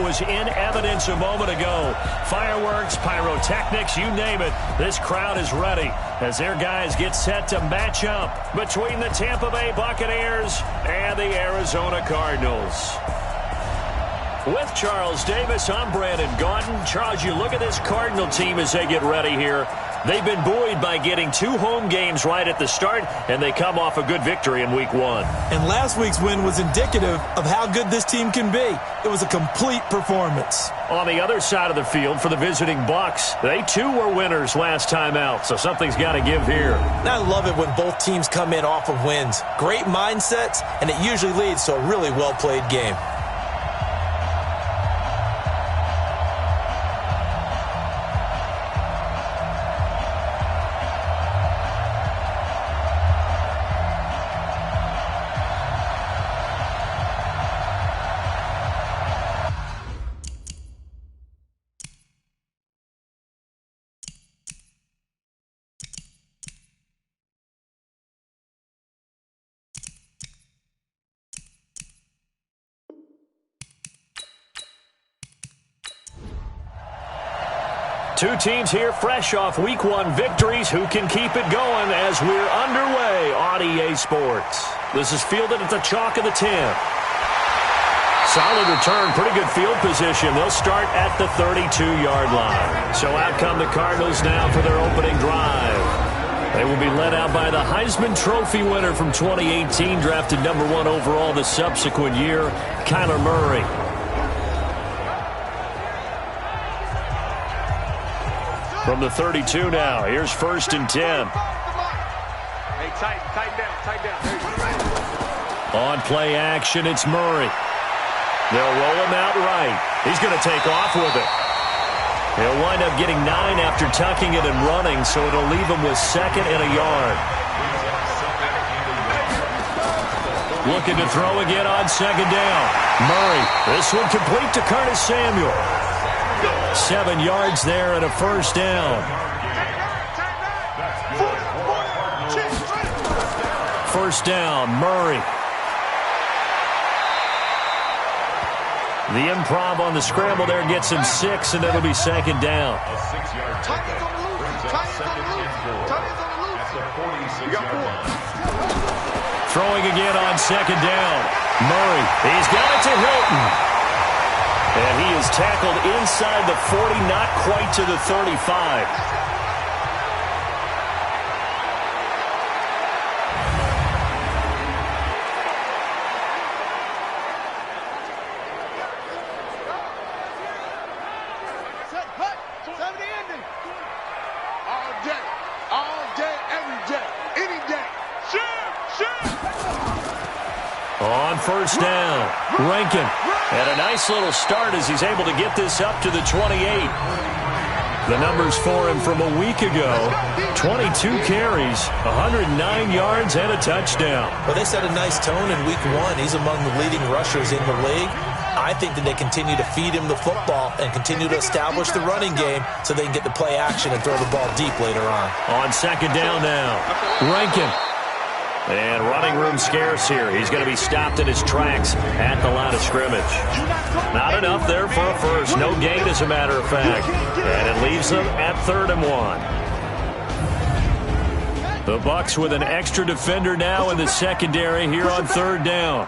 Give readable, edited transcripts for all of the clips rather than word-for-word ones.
was in evidence a moment ago. Fireworks, pyrotechnics, you name it. This crowd is ready as their guys get set to match up between the Tampa Bay Buccaneers and the Arizona Cardinals. With Charles Davis, I'm Brandon Gaudin. Charles, you look at this Cardinal team as they get ready here. They've been buoyed by getting 2 home games right at the start, and they come off a good victory in Week 1. And last week's win was indicative of how good this team can be. It was a complete performance. On the other side of the field for the visiting Bucs, they too were winners last time out, so something's got to give here. And I love it when both teams come in off of wins. Great mindsets, and it usually leads to a really well-played game. Two teams here fresh off Week 1 victories. Who can keep it going as we're underway on EA Sports? This is fielded at the chalk of the 10. Solid return, pretty good field position. They'll start at the 32-yard line. So out come the Cardinals now for their opening drive. They will be led out by the Heisman Trophy winner from 2018, drafted number 1 overall the subsequent year, Kyler Murray. From the 32 now, here's 1st and 10. Hey, tighten down. On play action, it's Murray. They'll roll him out right. He's going to take off with it. He'll wind up getting 9 after tucking it and running, so it'll leave him with 2nd and a yard. Looking to throw again on 2nd down. Murray, this one complete to Curtis Samuel. 7 yards there and a 1st down. 1st down, Murray. The improv on the scramble there gets him 6, and it'll be 2nd down. Throwing again on 2nd down. Murray, he's got it to Hilton. And he is tackled inside the 40, not quite to the 35. All day, every day, any day. On 1st down, Rankin. And a nice little start as he's able to get this up to the 28. The numbers for him from a week ago, 22 carries, 109 yards, and a touchdown. Well, they set a nice tone in Week 1. He's among the leading rushers in the league. I think that they continue to feed him the football and continue to establish the running game so they can get the play action and throw the ball deep later on. On 2nd down now, Rankin. And running room scarce here. He's going to be stopped in his tracks at the line of scrimmage. Not enough there for a first. No gain, as a matter of fact. And it leaves them at 3rd and 1. The Bucs with an extra defender now in the secondary here on 3rd down.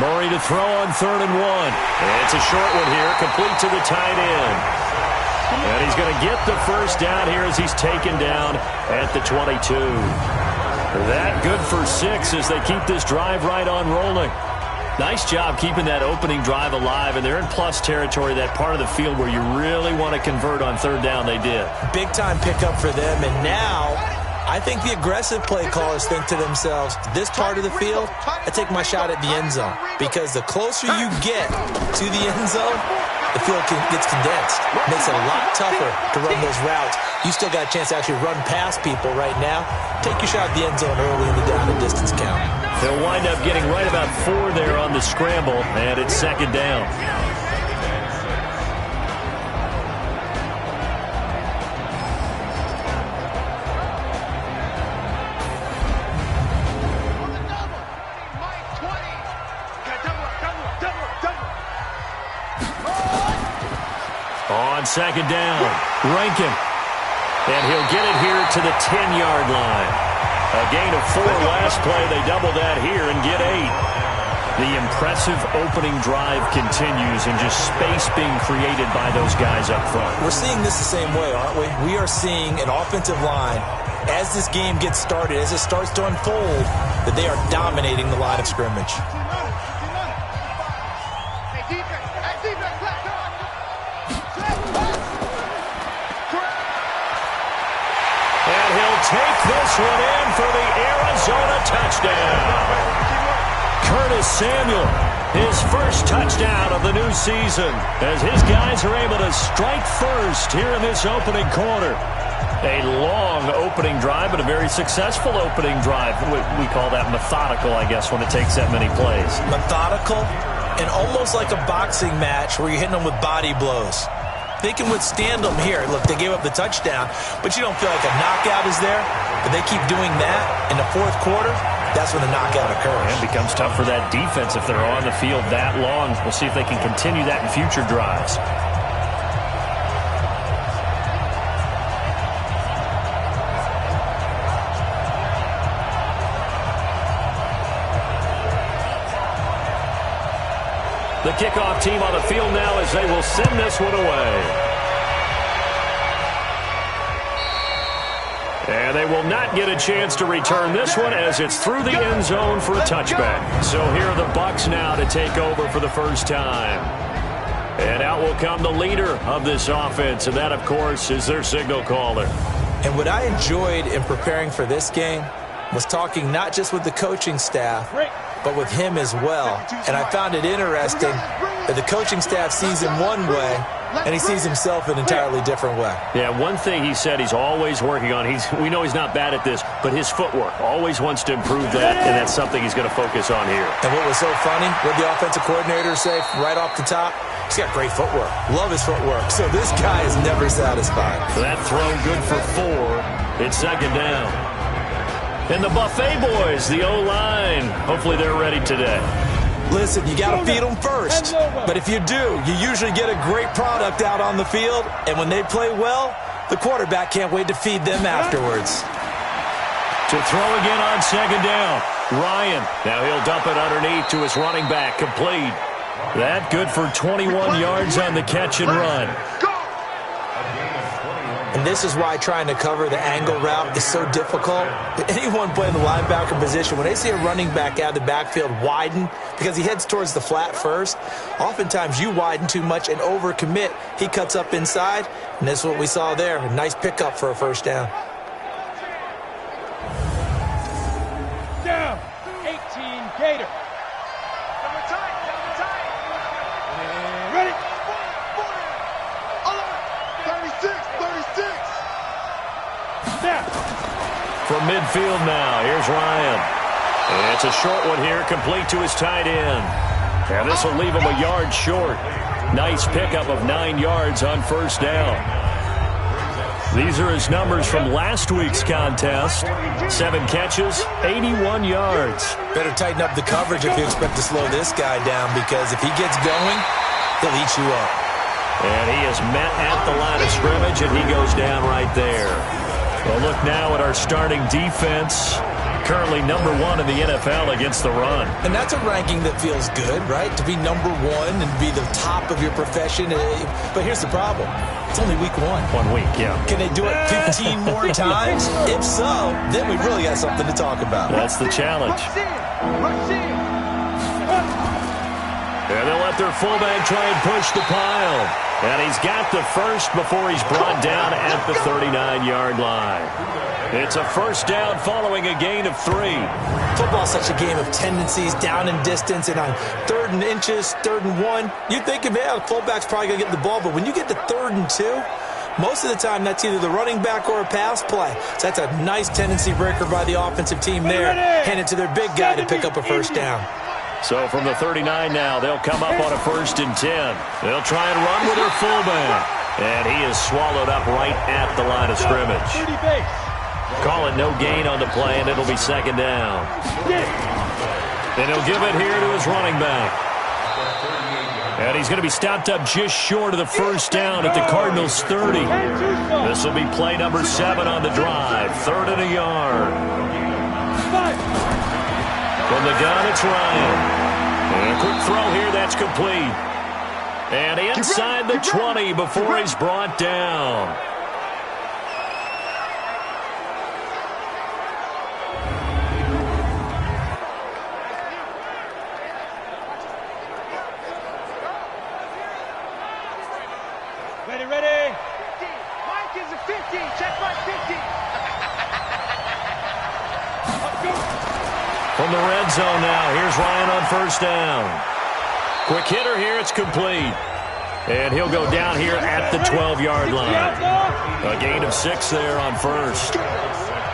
Murray to throw on 3rd and 1. And it's a short one here, complete to the tight end. And he's going to get the 1st down here as he's taken down at the 22. That good for 6 as they keep this drive right on rolling. Nice job keeping that opening drive alive, and they're in plus territory, that part of the field where you really want to convert on 3rd down. They did. Big-time pickup for them, and now I think the aggressive play callers think to themselves, this part of the field, I take my shot at the end zone. Because the closer you get to the end zone, the field gets condensed. Makes it a lot tougher to run those routes. You still got a chance to actually run past people right now. Take your shot at the end zone early in the down and distance count. They'll wind up getting right about 4 there on the scramble, and it's 2nd down. On second down, Rankin. And he'll get it here to the 10-yard line. A gain of 4 last play. They double that here and get 8. The impressive opening drive continues and just space being created by those guys up front. We're seeing this the same way, aren't we? We are seeing an offensive line, as this game gets started, as it starts to unfold, that they are dominating the line of scrimmage. And he'll take this one in for the Arizona touchdown. Curtis Samuel, his first touchdown of the new season, as his guys are able to strike first here in this opening quarter. A long opening drive, but a very successful opening drive. We call that methodical, I guess, when it takes that many plays. Methodical and almost like a boxing match where you're hitting them with body blows. They can withstand them here. Look, they gave up the touchdown, but you don't feel like a knockout is there. But they keep doing that in the fourth quarter. That's when the knockout occurs. And it becomes tough for that defense if they're on the field that long. We'll see if they can continue that in future drives. The kickoff team on the field now as they will send this one away. And they will not get a chance to return this one as it's through the end zone for a touchback. So here are the Bucs now to take over for the first time. And out will come the leader of this offense, and that, of course, is their signal caller. And what I enjoyed in preparing for this game was talking not just with the coaching staff, but with him as well. And I found it interesting that the coaching staff sees him one way, and he sees himself an entirely different way. Yeah, one thing he said he's always working on, we know he's not bad at this, but his footwork, always wants to improve that, and that's something he's going to focus on here. And what was so funny, what the offensive coordinator say right off the top? He's got great footwork. Love his footwork. So this guy is never satisfied. That throw good for 4. It's second down. And the Buffet boys, the O-line, hopefully they're ready today. Listen, you got to feed them first. But if you do, you usually get a great product out on the field. And when they play well, the quarterback can't wait to feed them afterwards. To throw again on second down, Ryan. Now he'll dump it underneath to his running back, complete. That good for 21 yards on the catch and run. And this is why trying to cover the angle route is so difficult. Anyone playing the linebacker position, when they see a running back out of the backfield widen, because he heads towards the flat first, oftentimes you widen too much and overcommit. He cuts up inside, and this is what we saw there. A nice pickup for a first down. Down, 18 Gator. Ready? 36. From midfield now, here's Ryan. And it's a short one here, complete to his tight end. And this will leave him a yard short. Nice pickup of 9 yards on first down. These are his numbers from last week's contest. 7 catches, 81 yards. Better tighten up the coverage if you expect to slow this guy down, because if he gets going, he'll eat you up. And he is met at the line of scrimmage, and he goes down right there. Well, look now at our starting defense. Currently number 1 in the NFL against the run. And that's a ranking that feels good, right? To be number 1 and be the top of your profession. But here's the problem. It's only week 1. 1 week, yeah. Can they do it 15 more times? If so, then we really got something to talk about. That's the challenge. And they'll let their fullback try and push the pile. And he's got the first before he's brought down at the 39-yard line. It's a first down following a gain of 3. Football's such a game of tendencies, down and distance, and on 3rd and inches, 3rd and 1, you think, yeah, the fullback's probably going to get the ball, but when you get to 3rd and 2, most of the time that's either the running back or a pass play. So that's a nice tendency breaker by the offensive team there. Hand it to their big guy to pick up a first down. So from the 39 now, they'll come up on a 1st and 10. They'll try and run with their fullback. And he is swallowed up right at the line of scrimmage. Call it no gain on the play, and it'll be second down. And he'll give it here to his running back. And he's going to be stopped up just short of the first down at the Cardinals' 30. This will be play number 7 on the drive. 3rd and a yard. From the gun, it's Ryan. And a quick throw here, that's complete. And inside the 20 before he's brought down. Ready. 50. Mike is a 50. Check Mike 50. From the red zone now, here's Ryan on first down. Quick hitter here, it's complete. And he'll go down here at the 12-yard line. A gain of 6 there on first.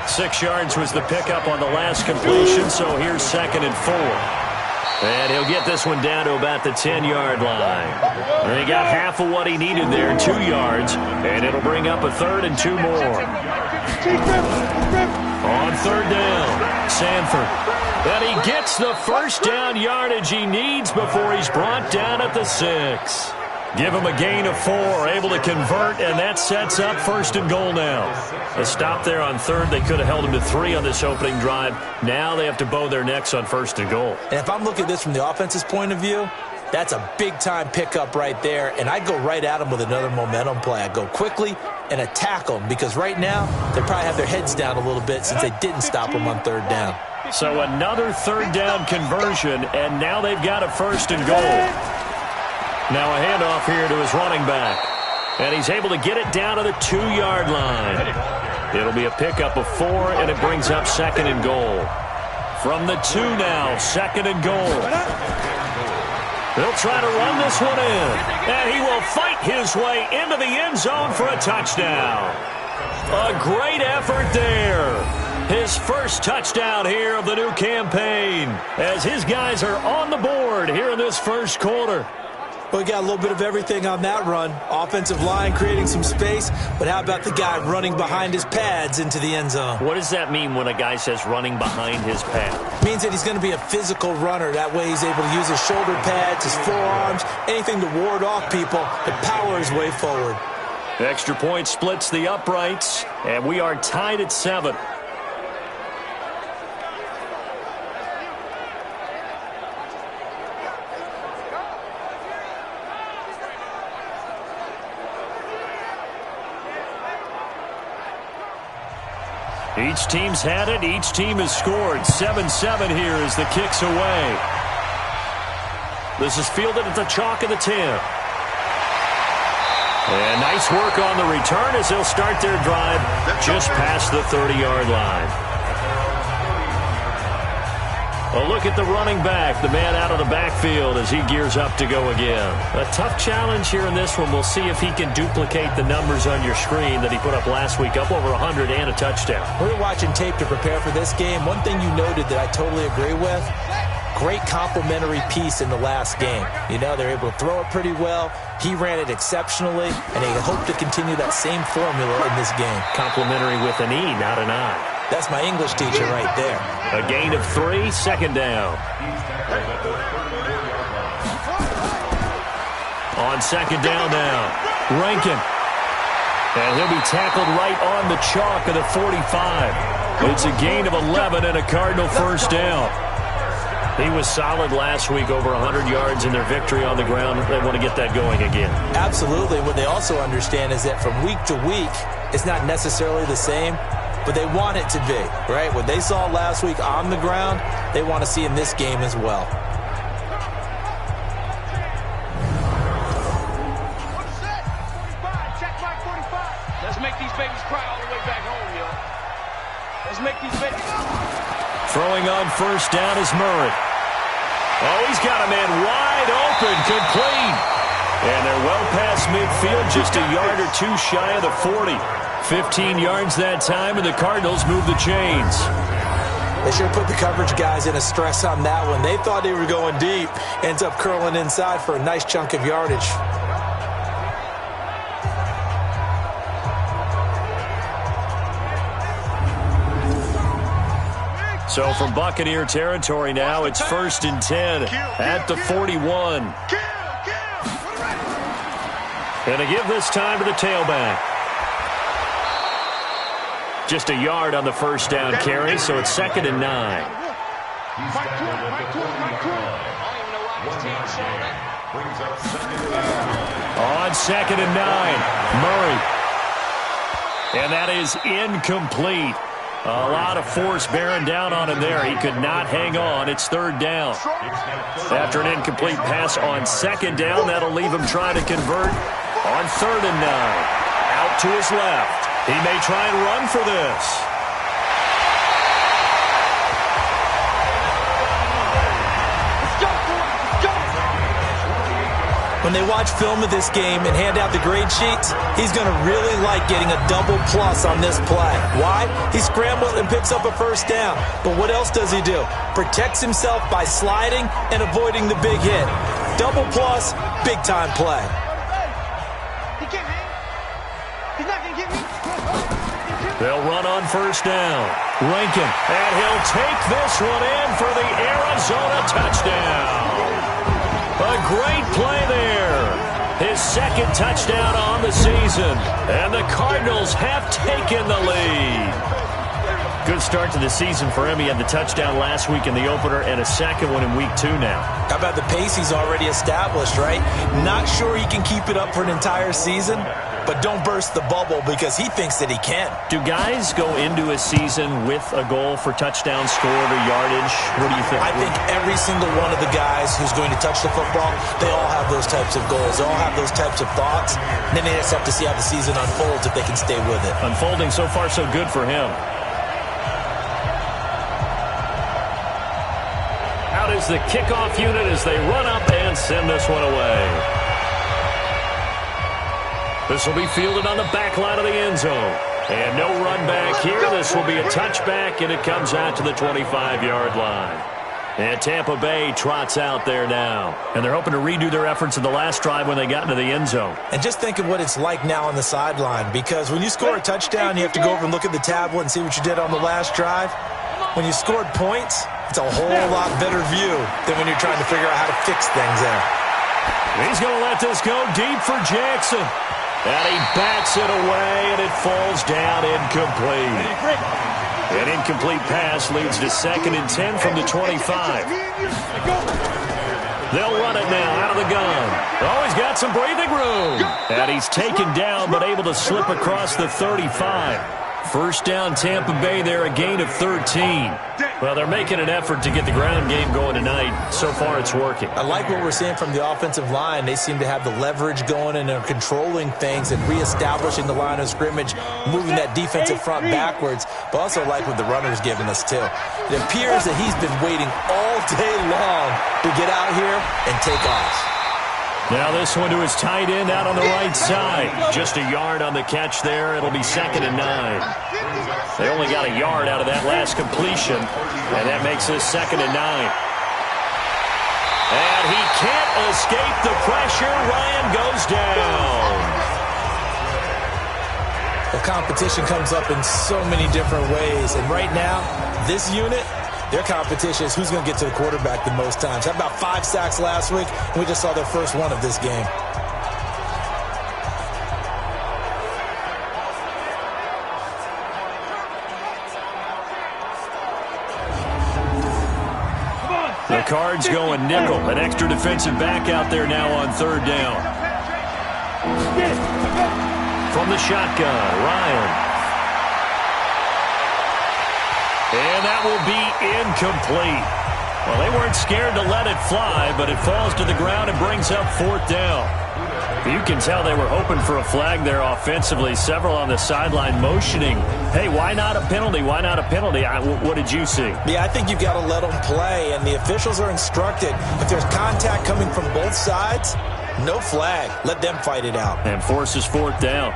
6 yards was the pickup on the last completion, so here's 2nd and 4. And he'll get this one down to about the 10-yard line. And he got half of what he needed there, 2 yards, and it'll bring up a 3rd and 2 more. On 3rd down, Sanford. And he gets the first down yardage he needs before he's brought down at the 6. Give him a gain of 4, able to convert, and that sets up 1st and goal now. A stop there on 3rd. They could have held him to 3 on this opening drive. Now they have to bow their necks on 1st and goal. And if I'm looking at this from the offense's point of view, that's a big-time pickup right there, and I'd go right at him with another momentum play. I'd go quickly and attack them, because right now they probably have their heads down a little bit since they didn't stop him on 3rd down. So another 3rd down conversion, and now they've got a 1st and goal. Now a handoff here to his running back. And he's able to get it down to the 2-yard line. It'll be a pickup of 4, and it brings up 2nd and goal. From the 2 now, 2nd and goal. He'll try to run this one in. And he will fight his way into the end zone for a touchdown. A great effort there. His first touchdown here of the new campaign, as his guys are on the board here in this first quarter. Well, we got a little bit of everything on that run. Offensive line creating some space, but how about the guy running behind his pads into the end zone? What does that mean when a guy says running behind his pad? It means that he's going to be a physical runner. That way he's able to use his shoulder pads, his forearms, anything to ward off people and power his way forward. Extra point splits the uprights, and we are tied at 7. Each team's had it. Each team has scored. 7-7 here as the kick's away. This is fielded at the chalk of the 10. And nice work on the return as they'll start their drive just past the 30-yard line. A look at the running back, the man out of the backfield as he gears up to go again. A tough challenge here in this one. We'll see if he can duplicate the numbers on your screen that he put up last week, up over 100 and a touchdown. We were watching tape to prepare for this game. One thing you noted that I totally agree with, great complimentary piece in the last game. You know, they're able to throw it pretty well. He ran it exceptionally, and they hope to continue that same formula in this game. Complimentary with an E, not an I. That's my English teacher right there. A gain of 3, 2nd down. On 2nd down now, Rankin. And he'll be tackled right on the chalk of the 45. It's a gain of 11 and a Cardinal first down. He was solid last week, over 100 yards in their victory on the ground. They want to get that going again. Absolutely. What they also understand is that from week to week, it's not necessarily the same, but they want it to be, right? What they saw last week on the ground, they want to see in this game as well. Let's make these babies cry all the way back home, yo. Let's make these babies... Throwing on first down is Murray. Oh, he's got a man wide open, complete. And they're well past midfield, just a yard or two shy of the 40. 15 yards that time, and the Cardinals move the chains. They sure put the coverage guys in a stress on that one. They thought they were going deep. Ends up curling inside for a nice chunk of yardage. So from Buccaneer territory now, it's 1st and 10 at the 41. And they give this time to the tailback. Just a yard on the first down carry, so it's 2nd and 9. On 2nd and 9, Murray. And that is incomplete. A lot of force bearing down on him there. He could not hang on. It's 3rd down. After an incomplete pass on 2nd down, that'll leave him trying to convert on 3rd and 9. Out to his left. He may try and run for this. When they watch film of this game and hand out the grade sheets, he's going to really like getting a double plus on this play. Why? He scrambles and picks up a first down. But what else does he do? Protects himself by sliding and avoiding the big hit. Double plus, big-time play. He can't hang. He's not going to get me. They'll run on first down. Rankin, and he'll take this one in for the Arizona touchdown. A great play there. His 2nd touchdown on the season. And the Cardinals have taken the lead. Good start to the season for him. He had the touchdown last week in the opener and a 2nd one in week 2 now. How about the pace he's already established, right? Not sure he can keep it up for an entire season, but don't burst the bubble because he thinks that he can. Do guys go into a season with a goal for touchdown scored or yardage? What do you think? I think every single one of the guys who's going to touch the football, they all have those types of goals. They all have those types of thoughts. And then they just have to see how the season unfolds if they can stay with it. Unfolding so far so good for him. Out is the kickoff unit as they run up and send this one away. This will be fielded on the back line of the end zone. And no run back here. This will be a touchback, and it comes out to the 25-yard line. And Tampa Bay trots out there now. And they're hoping to redo their efforts in the last drive when they got into the end zone. And just think of what it's like now on the sideline, because when you score a touchdown, you have to go over and look at the tablet and see what you did on the last drive. When you scored points, it's a whole lot better view than when you're trying to figure out how to fix things there. He's going to let this go deep for Jackson. And he bats it away, and it falls down incomplete. An incomplete pass leads to 2nd and 10 from the 25. They'll run it now out of the gun. Oh, he's got some breathing room. And he's taken down, but able to slip across the 35. First down, Tampa Bay there, a gain of 13. Well, they're making an effort to get the ground game going tonight. So far, it's working. I like what we're seeing from the offensive line. They seem to have the leverage going, and they're controlling things and reestablishing the line of scrimmage, moving that defensive front backwards. But also like what the runner's giving us, too. It appears that he's been waiting all day long to get out here and take off. Now this one to his tight end out on the right side. Just a yard on the catch there. It'll be 2nd and 9. They only got a yard out of that last completion, and that makes this 2nd and 9. And he can't escape the pressure. Ryan goes down. The competition comes up in so many different ways, and right now, this unit, their competition is who's going to get to the quarterback the most times. Had about 5 sacks last week, and we just saw their first one of this game. The Cards going nickel. An extra defensive back out there now on 3rd down. From the shotgun, Ryan. And that will be incomplete. Well, they weren't scared to let it fly, but it falls to the ground and brings up 4th down. You can tell they were hoping for a flag there offensively. Several on the sideline motioning, hey, why not a penalty? Why not a penalty? What did you see? Yeah, I think you've got to let them play, and the officials are instructed. If there's contact coming from both sides, no flag. Let them fight it out. And forces 4th down.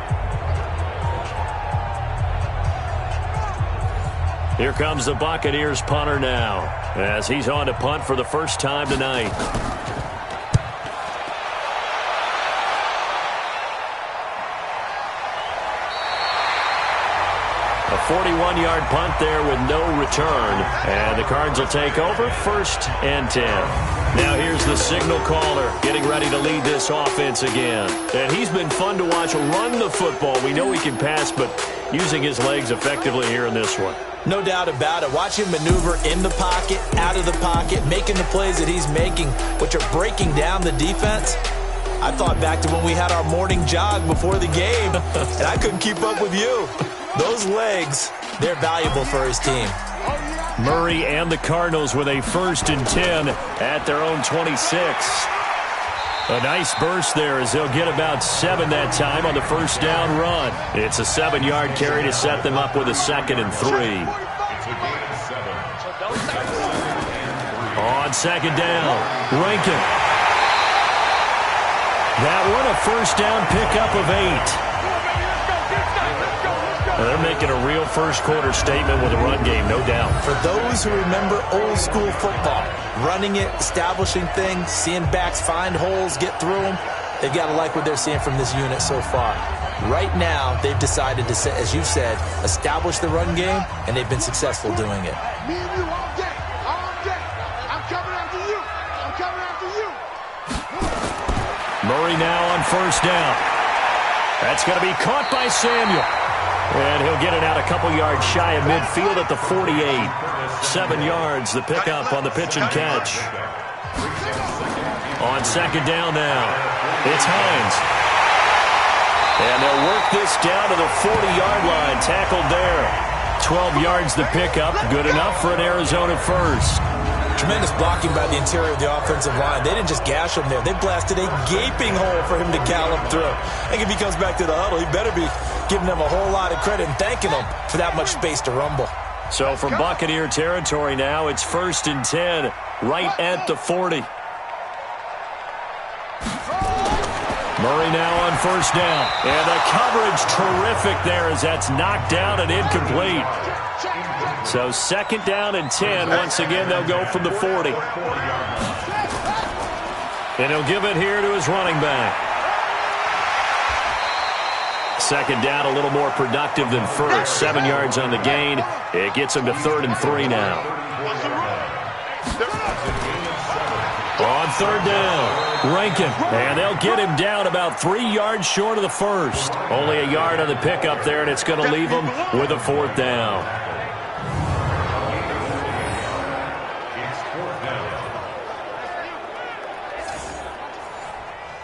Here comes the Buccaneers punter now, as he's on to punt for the first time tonight. A 41-yard punt there with no return. And the Cards will take over 1st and 10. Now here's the signal caller getting ready to lead this offense again. And he's been fun to watch run the football. We know he can pass, but using his legs effectively here in this one. No doubt about it. Watch him maneuver in the pocket, out of the pocket, making the plays that he's making, which are breaking down the defense. I thought back to when we had our morning jog before the game, and I couldn't keep up with you. Those legs, they're valuable for his team. Murray and the Cardinals with a 1st and 10 at their own 26. A nice burst there as they'll get about 7 that time on the first down run. It's a 7-yard carry to set them up with a 2nd and 3. On 2nd down, Rankin. That one a first down pickup of 8. They're making a real first-quarter statement with a run game, no doubt. For those who remember old-school football, running it, establishing things, seeing backs find holes, get through them, they've got to like what they're seeing from this unit so far. Right now, they've decided to, as you said, establish the run game, and they've been successful doing it. Me and you all day, all day. I'm coming after you. I'm coming after you. Murray now on first down. That's going to be caught by Samuel. And he'll get it out a couple yards shy of midfield at the 48. 7 yards, the pickup on the pitch and catch. On 2nd down now, it's Hines. And they'll work this down to the 40-yard line, tackled there. 12 yards the pickup, good enough for an Arizona first. Tremendous blocking by the interior of the offensive line. They didn't just gash him there. They blasted a gaping hole for him to gallop through. I think if he comes back to the huddle, he better be giving them a whole lot of credit and thanking them for that much space to rumble. So from Buccaneer territory now, it's 1st and 10, right at the 40. Murray now on first down. And the coverage terrific there as that's knocked down and incomplete. So 2nd down and 10. Once again, they'll go from the 40. And he'll give it here to his running back. 2nd down, a little more productive than first. 7 yards on the gain. It gets him to 3rd and 3 now. On 3rd down, Rankin. And they'll get him down about 3 yards short of the first. Only a yard on the pickup there, and it's going to leave him with a 4th down.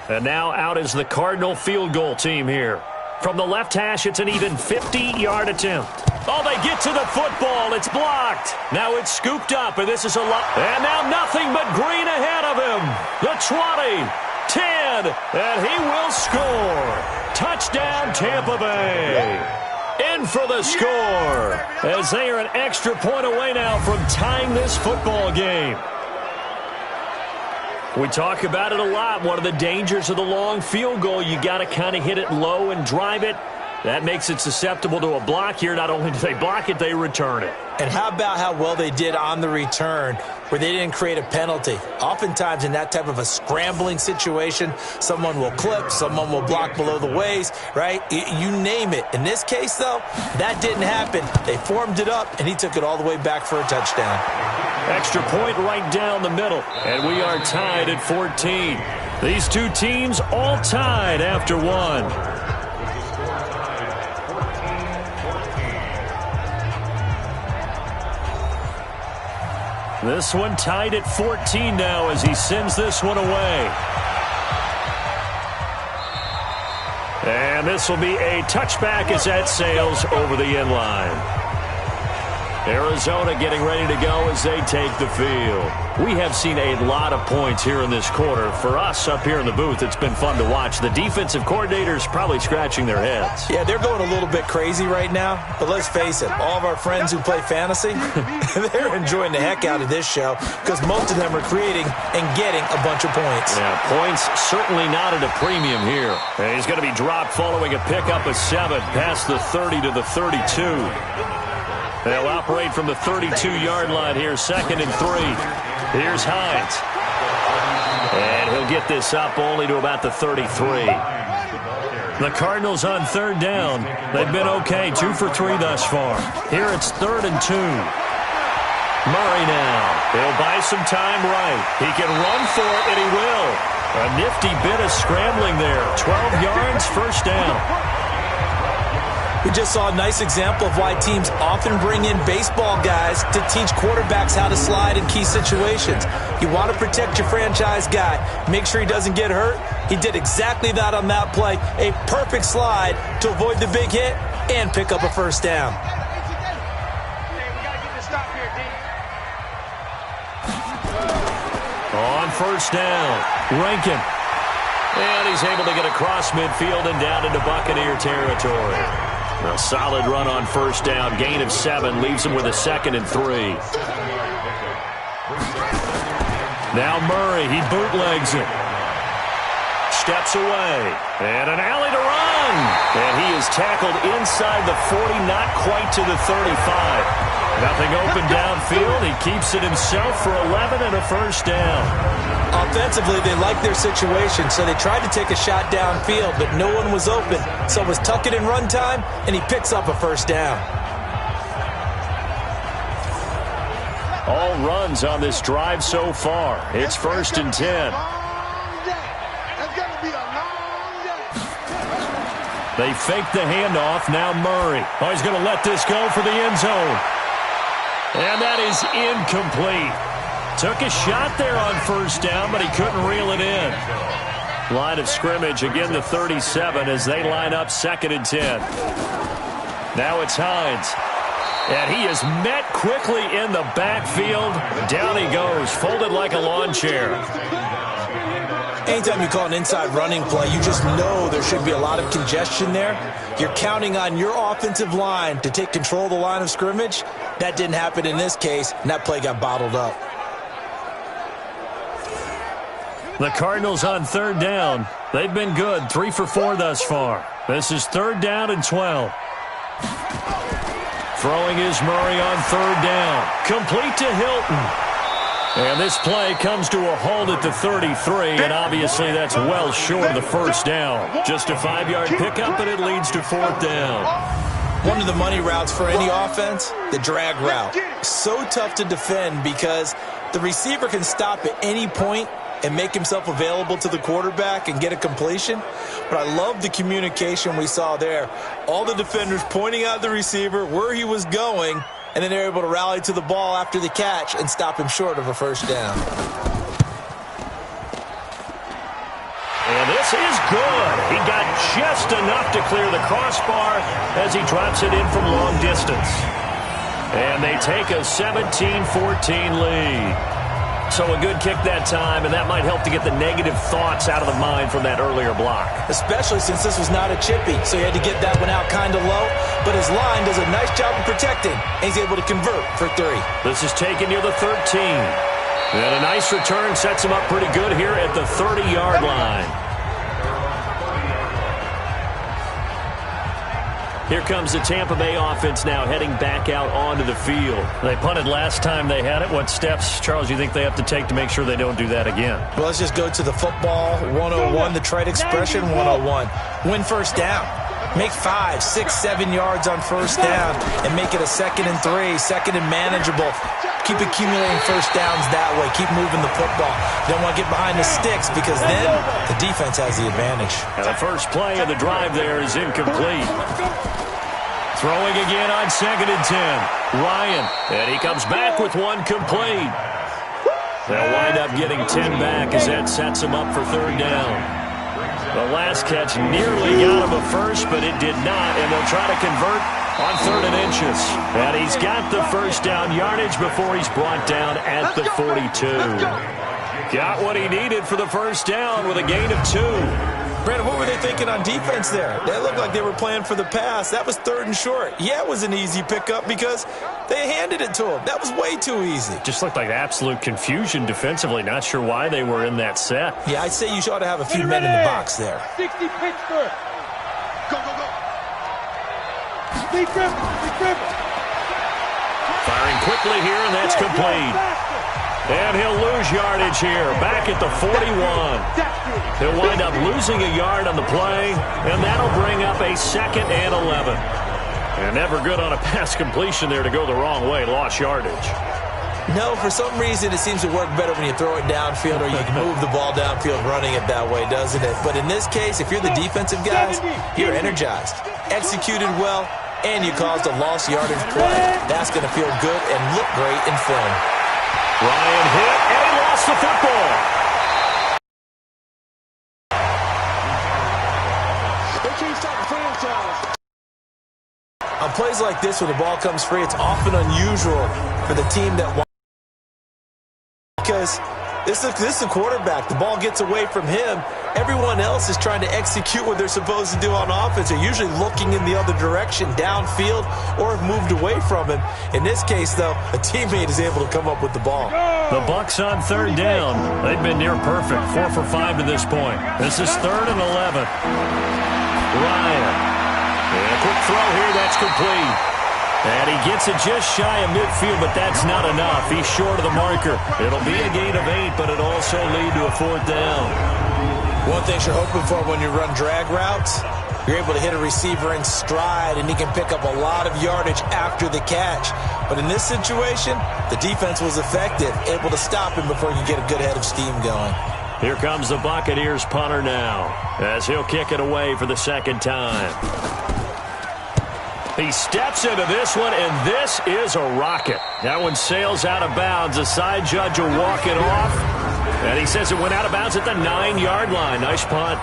And now out is the Cardinal field goal team here. From the left hash, it's an even 50-yard attempt. Oh, they get to the football. It's blocked. Now it's scooped up, and this is a lot. And now nothing but green ahead of him. The 20, 10, and he will score. Touchdown, Tampa Bay. In for the score, as they are an extra point away now from tying this football game. We talk about it a lot. One of the dangers of the long field goal, you got to kind of hit it low and drive it. That makes it susceptible to a block here. Not only do they block it, they return it. And how about how well they did on the return where they didn't create a penalty? Oftentimes in that type of a scrambling situation, someone will clip, someone will block below the waist, right? You name it. In this case, though, that didn't happen. They formed it up, and he took it all the way back for a touchdown. Extra point right down the middle, and we are tied at 14. These two teams all tied after one. This one tied at 14 now as he sends this one away. And this will be a touchback as that sails over the end line. Arizona getting ready to go as they take the field. We have seen a lot of points here in this quarter. For us up here in the booth, it's been fun to watch. The defensive coordinators probably scratching their heads. Yeah, they're going a little bit crazy right now. But let's face it, all of our friends who play fantasy, they're enjoying the heck out of this show because most of them are creating and getting a bunch of points. Yeah, points certainly not at a premium here. And he's going to be dropped following a pickup of 7 past the 30 to the 32. They'll operate from the 32-yard line here, 2nd and 3. Here's Hines. And he'll get this up only to about the 33. The Cardinals on 3rd down. They've been okay, 2 for 3 thus far. Here it's 3rd and 2. Murray now. He'll buy some time right. He can run for it, and he will. A nifty bit of scrambling there. 12 yards, first down. We just saw a nice example of why teams often bring in baseball guys to teach quarterbacks how to slide in key situations. You want to protect your franchise guy. Make sure he doesn't get hurt. He did exactly that on that play. A perfect slide to avoid the big hit and pick up a first down. On first down, Rankin. And he's able to get across midfield and down into Buccaneer territory. A solid run on first down. Gain of 7 leaves him with a 2nd and 3. Now Murray, he bootlegs it. Steps away. And an alley to run. And he is tackled inside the 40, not quite to the 35. Nothing open downfield. He keeps it himself for 11 and a first down. Offensively, they liked their situation, so they tried to take a shot downfield, but no one was open. So it was tuck it in run time, and he picks up a first down. All runs on this drive so far. It's 1st and 10. They fake the handoff. Now Murray. Oh, he's going to let this go for the end zone. And that is incomplete. Took a shot there on first down, but he couldn't reel it in. Line of scrimmage, again the 37 as they line up 2nd and 10. Now it's Hines. And he is met quickly in the backfield. Down he goes, folded like a lawn chair. Anytime you call an inside running play, you just know there should be a lot of congestion there. You're counting on your offensive line to take control of the line of scrimmage. That didn't happen in this case, and that play got bottled up. The Cardinals on 3rd down. They've been good, 3 for 4 thus far. This is 3rd down and 12. Throwing is Murray on 3rd down. Complete to Hilton. And this play comes to a halt at the 33, and obviously that's well short of the first down. Just a 5-yard pickup, and it leads to 4th down. One of the money routes for any offense, the drag route. So tough to defend because the receiver can stop at any point and make himself available to the quarterback and get a completion. But I love the communication we saw there. All the defenders pointing out the receiver, where he was going, and then they're able to rally to the ball after the catch and stop him short of a first down. And this is good. He got just enough to clear the crossbar as he drops it in from long distance. And they take a 17-14 lead. So a good kick that time, and that might help to get the negative thoughts out of the mind from that earlier block. Especially since this was not a chippy, so he had to get that one out kind of low. But his line does a nice job of protecting, and he's able to convert for 3. This is taken near the 13. And a nice return sets him up pretty good here at the 30-yard line. Here comes the Tampa Bay offense now heading back out onto the field. They punted last time they had it. What steps, Charles, you think they have to take to make sure they don't do that again? Well, let's just go to the football 101, the trite expression 101. Win first down. Make 5, 6, 7 yards on first down and make it a 2nd and 3, 2nd and manageable. Keep accumulating first downs that way. Keep moving the football. You don't want to get behind the sticks because then the defense has the advantage. And the first play of the drive there is incomplete. Throwing again on 2nd and 10. Ryan, and he comes back with one complete. They'll wind up getting 10 back as that sets him up for 3rd down. The last catch nearly got him a first, but it did not, and they'll try to convert on 3rd and inches. And he's got the first down yardage before he's brought down at the 42. Got what he needed for the first down with a gain of 2. Brandon, what were they thinking on defense there? They looked like they were playing for the pass. That was 3rd and short. Yeah, it was an easy pickup because they handed it to him. That was way too easy. Just looked like absolute confusion defensively. Not sure why they were in that set. Yeah, I'd say you ought to have a few men in the box there. 60 Pittsburgh. Go, go, go. Speed dribble. Firing quickly here, and that's complete. And he'll lose yardage here, back at the 41. He'll wind up losing a yard on the play, and that'll bring up a 2nd and 11. And never good on a pass completion there to go the wrong way, lost yardage. No, for some reason it seems to work better when you throw it downfield or you can move the ball downfield running it that way, doesn't it? But in this case, if you're the defensive guys, you're energized, executed well, and you caused a lost yardage play. That's going to feel good and look great in film. Ryan hit, and he lost the football. They can't stop the franchise. On plays like this where the ball comes free, it's often unusual for the team that wants, because this is the quarterback. The ball gets away from him. Everyone else is trying to execute what they're supposed to do on offense. They're usually looking in the other direction, downfield, or have moved away from him. In this case, though, a teammate is able to come up with the ball. The Bucs on third down. They've been near perfect, 4 for 5 to this point. This is 3rd and 11. Ryan. And a quick throw here, that's complete. And he gets it just shy of midfield, but that's not enough. He's short of the marker. It'll be a gain of 8, but it'll also lead to a 4th down. One thing you're hoping for when you run drag routes, you're able to hit a receiver in stride, and he can pick up a lot of yardage after the catch. But in this situation, the defense was effective, able to stop him before he could get a good head of steam going. Here comes the Buccaneers punter now, as he'll kick it away for the 2nd time. He steps into this one, and this is a rocket. That one sails out of bounds. The side judge will walk it off. And he says it went out of bounds at the 9-yard line. Nice punt.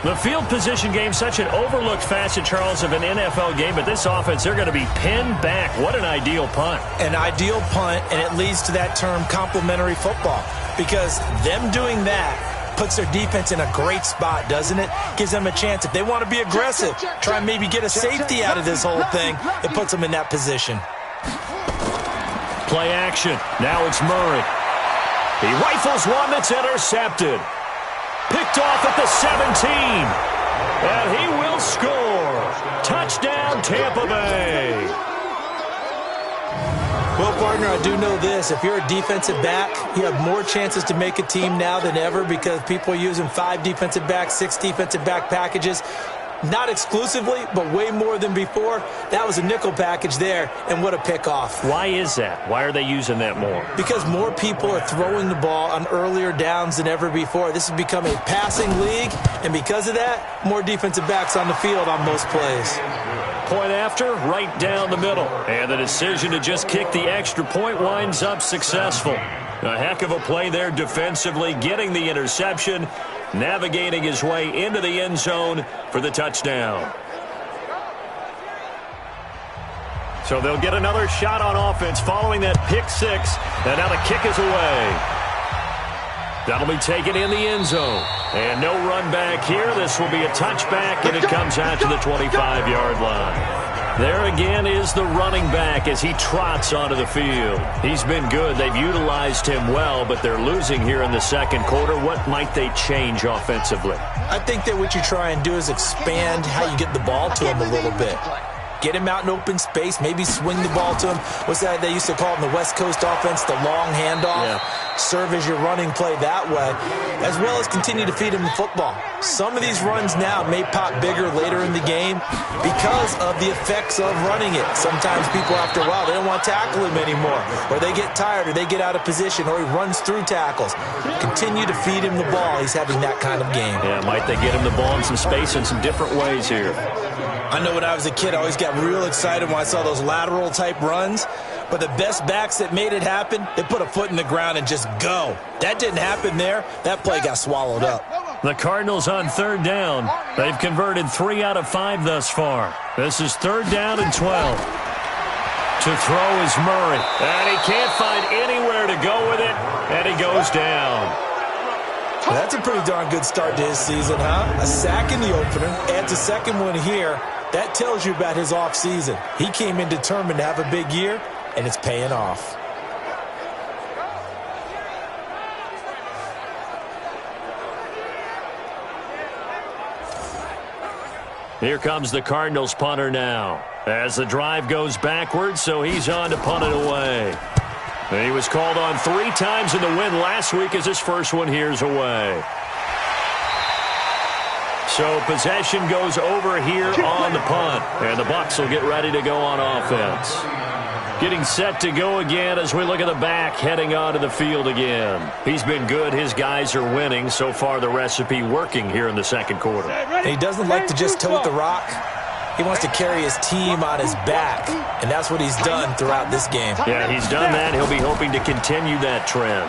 The field position game, such an overlooked facet, Charles, of an NFL game. But this offense, they're going to be pinned back. What an ideal punt. An ideal punt, and it leads to that term complementary football. Because them doing that puts their defense in a great spot, doesn't it? Gives them a chance. If they want to be aggressive, try and maybe get a safety out of this whole thing, it puts them in that position. Play action. Now it's Murray. He rifles one that's intercepted. Picked off at the 17. And he will score. Touchdown, Tampa Bay. Well, partner, I do know this. If you're a defensive back, you have more chances to make a team now than ever because people are using 5 defensive backs, 6 defensive back packages. Not exclusively, but way more than before. That was a nickel package there, and what a pickoff. Why is that? Why are they using that more? Because more people are throwing the ball on earlier downs than ever before. This has become a passing league, and because of that, more defensive backs on the field on most plays. Point after, right down the middle. And the decision to just kick the extra point winds up successful. A heck of a play there defensively, getting the interception, navigating his way into the end zone for the touchdown. So they'll get another shot on offense following that pick 6. And now the kick is away. That'll be taken in the end zone. And no run back here. This will be a touchback, and it comes out to the 25-yard line. There again is the running back as he trots onto the field. He's been good. They've utilized him well, but they're losing here in the 2nd quarter. What might they change offensively? I think that what you try and do is expand how you get the ball to him a little bit. Get him out in open space, maybe swing the ball to him. What's that they used to call in the West Coast offense, the long handoff? Yeah. Serve as your running play that way, as well as continue to feed him the football. Some of these runs now may pop bigger later in the game because of the effects of running it. Sometimes people, after a while, they don't want to tackle him anymore, or they get tired, or they get out of position, or he runs through tackles. Continue to feed him the ball. He's having that kind of game. Yeah, might they get him the ball in some space in some different ways here? I know when I was a kid, I always got real excited when I saw those lateral-type runs. But the best backs that made it happen, they put a foot in the ground and just go. That didn't happen there. That play got swallowed up. The Cardinals on 3rd down. They've converted 3 out of 5 thus far. This is 3rd down and 12. To throw is Murray. And he can't find anywhere to go with it. And he goes down. Well, that's a pretty darn good start to his season, huh? A sack in the opener, adds a 2nd one here. That tells you about his offseason. He came in determined to have a big year, and it's paying off. Here comes the Cardinals punter now. As the drive goes backwards, so he's on to punt it away. He was called on 3 times in the win last week as his first one here's away. So possession goes over here on the punt. And the Bucs will get ready to go on offense. Getting set to go again as we look at the back heading onto the field again. He's been good. His guys are winning. So far, the recipe working here in the second quarter. And he doesn't like to just tote the rock. He wants to carry his team on his back, and that's what he's done throughout this game. Yeah, he's done that. He'll be hoping to continue that trend.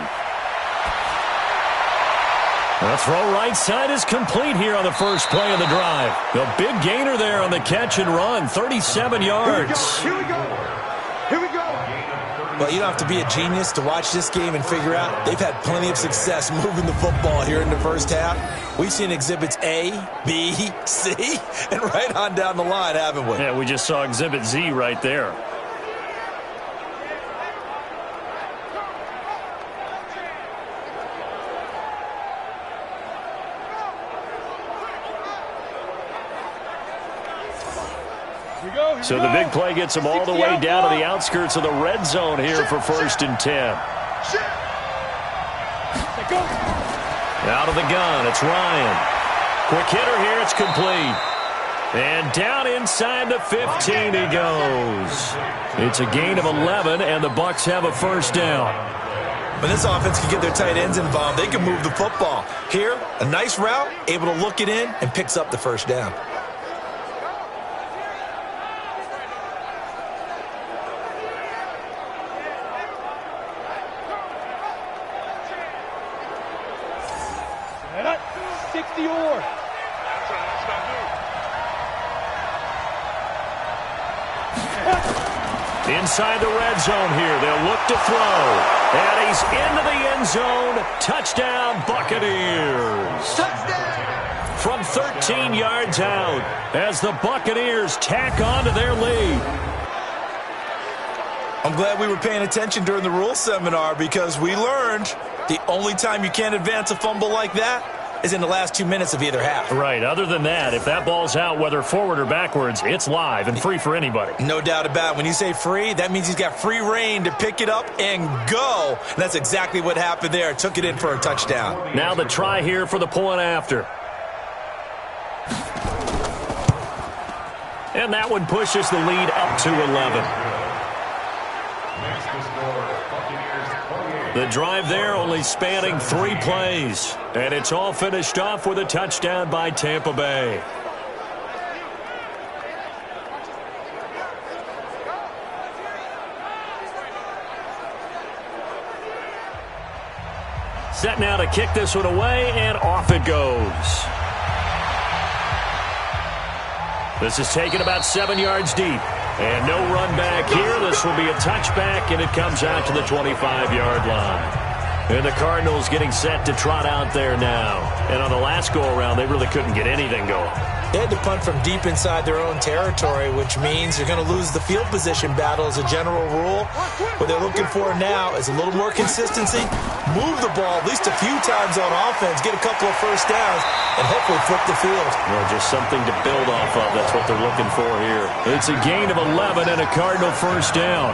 The throw right side is complete here on the first play of the drive. The big gainer there on the catch and run, 37 yards. Here we go. Here we go. Well, you don't have to be a genius to watch this game and figure out they've had plenty of success moving the football here in the first half. We've seen exhibits A, B, C, and right on down the line, haven't we? Yeah, we just saw exhibit Z right there. So the big play gets him all the way down to the outskirts of the red zone here for 1st and 10. Out of the gun, it's Ryan. Quick hitter here, it's complete. And down inside the 15 he goes. It's a gain of 11, and the Bucs have a first down. When this offense can get their tight ends involved, they can move the football. Here, a nice route, able to look it in, and picks up the first down. Inside the red zone here, they'll look to throw. And he's into the end zone. Touchdown, Buccaneers. Touchdown. From 13 yards out as the Buccaneers tack on to their lead. I'm glad we were paying attention during the rules seminar because we learned the only time you can't advance a fumble like that is in the last 2 minutes of either half. Right. Other than that, if that ball's out, whether forward or backwards, it's live and free for anybody. No doubt about it. When you say free, that means he's got free reign to pick it up and go. And that's exactly what happened there. Took it in for a touchdown. Now the try here for the point after. And that one pushes the lead up to 11. The drive there only spanning 3 plays. And it's all finished off with a touchdown by Tampa Bay. Set now to kick this one away, and off it goes. This is taken about 7 yards deep. And no run back here. This will be a touchback, and it comes out to the 25-yard line. And the Cardinals getting set to trot out there now. And on the last go-around, they really couldn't get anything going. They had to punt from deep inside their own territory, which means you're going to lose the field position battle as a general rule. What they're looking for now is a little more consistency, move the ball at least a few times on offense, get a couple of first downs, and hopefully flip the field. Well, just something to build off of. That's what they're looking for here. It's a gain of 11 and a Cardinal first down.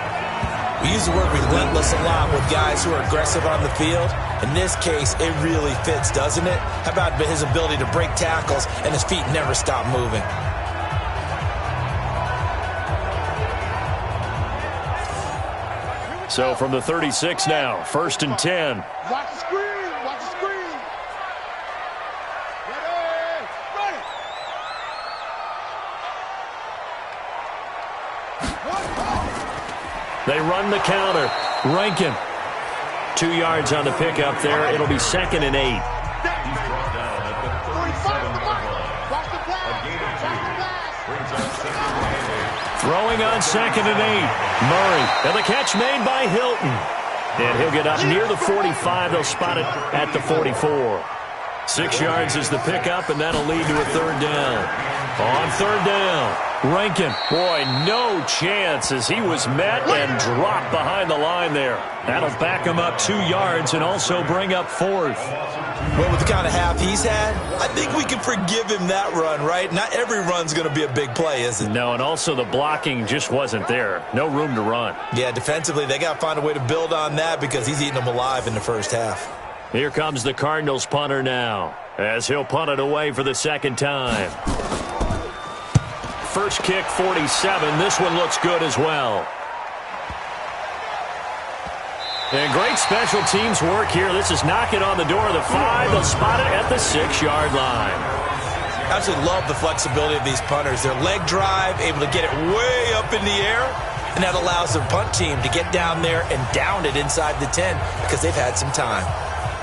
We use the word relentless a lot with guys who are aggressive on the field. In this case, it really fits, doesn't it? How about his ability to break tackles and his feet never stop moving? So from the 36 now, 1st and 10. Watch the screen. Watch the screen. Ready. Ready. They run the counter. Rankin. 2 yards on the pickup there. It'll be 2nd and 8. Throwing on 2nd and 8. Murray. And the catch made by Hilton. And he'll get up near the 45. They'll spot it at the 44. 6 yards is the pickup, and that'll lead to a 3rd down. On 3rd down, Rankin. Boy, no chance as he was met and dropped behind the line there. That'll back him up 2 yards and also bring up 4th. Well, with the kind of half he's had, I think we can forgive him that run, right? Not every run's going to be a big play, is it? No, and also the blocking just wasn't there. No room to run. Yeah, defensively, they got to find a way to build on that because he's eating them alive in the first half. Here comes the Cardinals punter now as he'll punt it away for the 2nd time. First kick, 47. This one looks good as well. And great special teams work here. This is knocking on the door of the 5. They'll spot it at the 6-yard line. I absolutely love the flexibility of these punters. Their leg drive, able to get it way up in the air, and that allows their punt team to get down there and down it inside the 10 because they've had some time.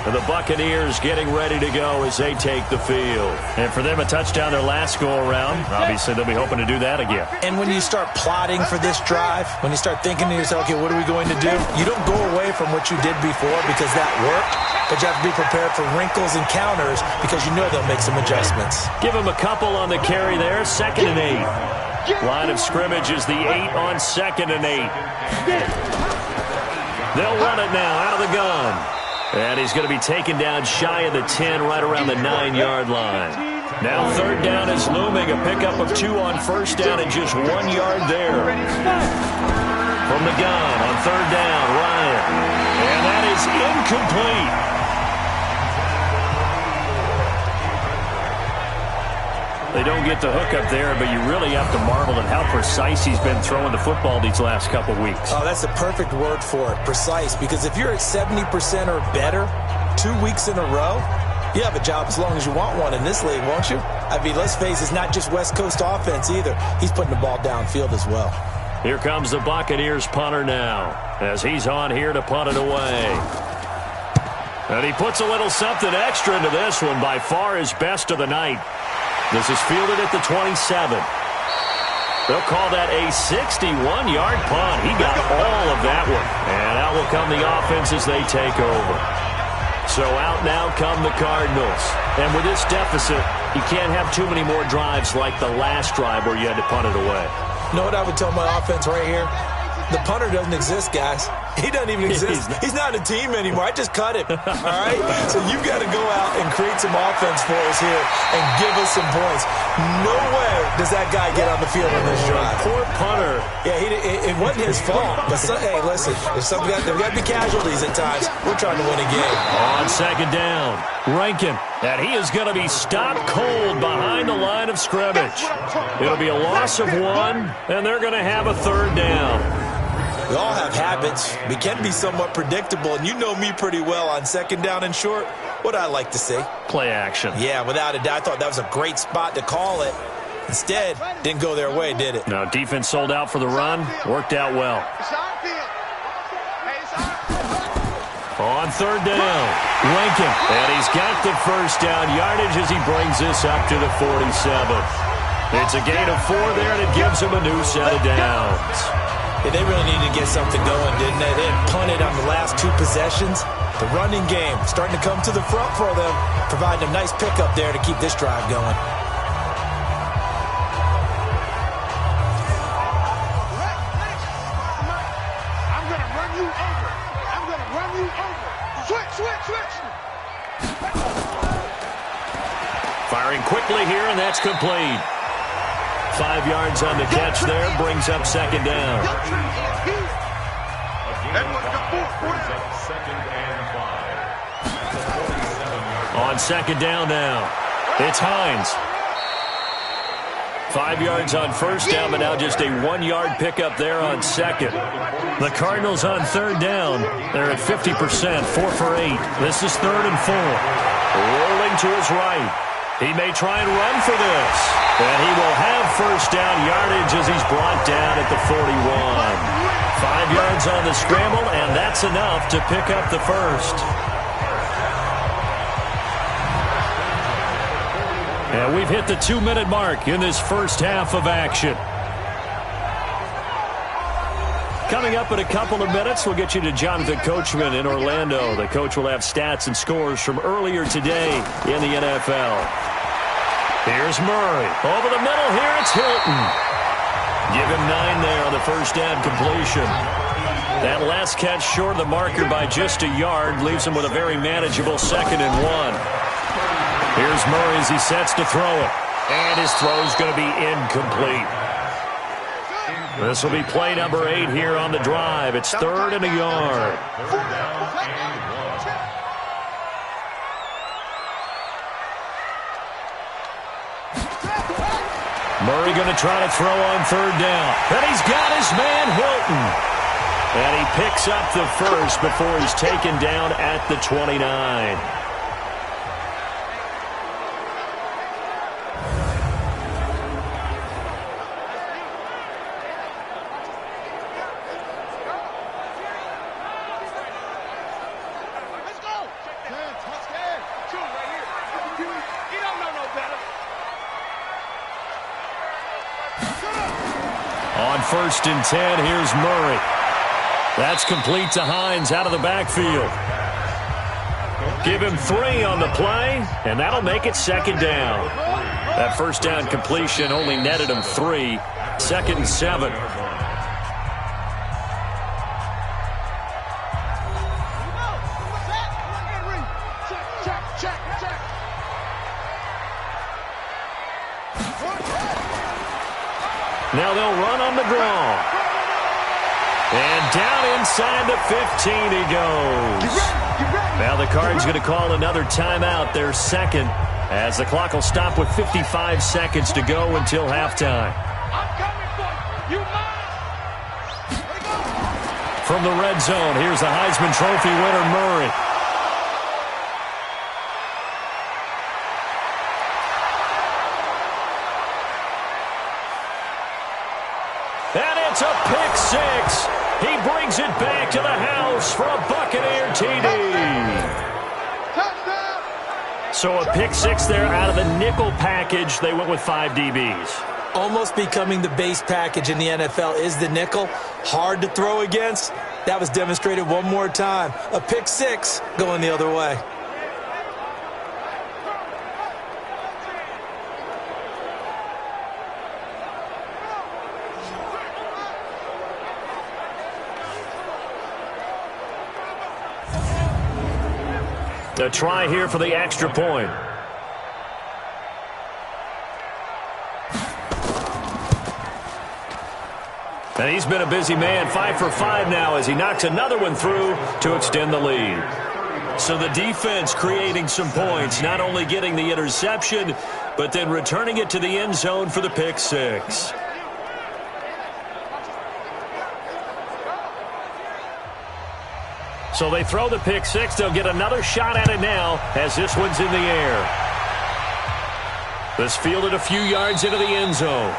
And the Buccaneers getting ready to go as they take the field. And for them, a touchdown their last go-around. Obviously, they'll be hoping to do that again. And when you start plotting for this drive, when you start thinking to yourself, okay, what are we going to do? You don't go away from what you did before because that worked, but you have to be prepared for wrinkles and counters because you know they'll make some adjustments. Give them a couple on the carry there, 2nd and 8. Line of scrimmage is the 8 on 2nd and 8. They'll run it now out of the gun. And he's going to be taken down shy of the 10, right around the 9-yard line. Now 3rd down is looming. A pickup of 2 on 1st down and just 1 yard there. From the gun on 3rd down, Ryan. And that is incomplete. They don't get the hook up there, but you really have to marvel at how precise he's been throwing the football these last couple weeks. Oh, that's the perfect word for it, precise, because if you're at 70% or better 2 weeks in a row, you have a job as long as you want one in this league, won't you? I mean, let's face it, it's not just West Coast offense either. He's putting the ball downfield as well. Here comes the Buccaneers punter now as he's on here to punt it away. And he puts a little something extra into this one, by far his best of the night. This is fielded at the 27. They'll call that a 61-yard punt. He got all of that one. And out will come the offense as they take over. So out now come the Cardinals. And with this deficit, you can't have too many more drives like the last drive where you had to punt it away. You know what I would tell my offense right here? The punter doesn't exist, guys. He doesn't even exist. He's not a team anymore. I just cut him. All right? So you've got to go out and create some offense for us here and give us some points. No way does that guy get on the field on this drive. Poor punter. Yeah, it wasn't his fault. But hey, listen, there's got to be casualties at times. We're trying to win a game. On 2nd down, Rankin. And he is going to be stopped cold behind the line of scrimmage. It'll be a loss of 1, and they're going to have a 3rd down. We all have habits. We can be somewhat predictable, and you know me pretty well on 2nd down and short. What I like to see? Play action. Yeah, without a doubt. I thought that was a great spot to call it. Instead, didn't go their way, did it? No, defense sold out for the run. Worked out well. On 3rd down, Lincoln. And he's got the 1st down yardage as he brings this up to the 47. It's a gain of 4 there, and it gives him a new set of downs. Yeah, they really needed to get something going, didn't they? They had punted on the last 2 possessions. The running game starting to come to the front for them, providing a nice pickup there to keep this drive going. I'm going to run you over. I'm going to run you over. Switch. Firing quickly here, and that's complete. 5 yards on the catch there, brings up 2nd down. On 2nd down now, it's Hines. 5 yards on 1st down, but now just a 1-yard pickup there on 2nd. The Cardinals on 3rd down. They're at 50%, 4 for 8. This is 3rd and 4. Rolling to his right. He may try and run for this. And he will have 1st down yardage as he's brought down at the 41. 5 yards on the scramble, and that's enough to pick up the 1st. And we've hit the 2-minute mark in this first half of action. Coming up in a couple of minutes, we'll get you to Jonathan Coachman in Orlando. The coach will have stats and scores from earlier today in the NFL. Here's Murray. Over the middle here, it's Hilton. Give him 9 there on the 1st down completion. That last catch short of the marker by just a yard leaves him with a very manageable 2nd and 1. Here's Murray as he sets to throw it. And his throw's going to be incomplete. This will be play number 8 here on the drive. It's 3rd and a yard. Murray going to try to throw on 3rd down. And he's got his man Hilton. And he picks up the first before he's taken down at the 29. On 1st and 10, here's Murray. That's complete to Hines out of the backfield. Give him 3 on the play, and that'll make it 2nd down. That first down completion only netted him 3. 2nd and 7. Now they'll run on the draw. And down inside the 15 he goes. Now the Card's going to call another timeout, their second, as the clock will stop with 55 seconds to go until halftime. From the red zone, here's the Heisman Trophy winner, Murray. And it's a pick 6. He brings it back to the house for a Buccaneer TD. So a pick 6 there out of the nickel package. They went with 5 DBs. Almost becoming the base package in the NFL is the nickel. Hard to throw against. That was demonstrated one more time. A pick 6 going the other way. A try here for the extra point. And he's been a busy man, 5 for 5 now as he knocks another one through to extend the lead. So the defense creating some points, not only getting the interception, but then returning it to the end zone for the pick 6. So they throw the pick 6. They'll get another shot at it now as this one's in the air. This fielded a few yards into the end zone.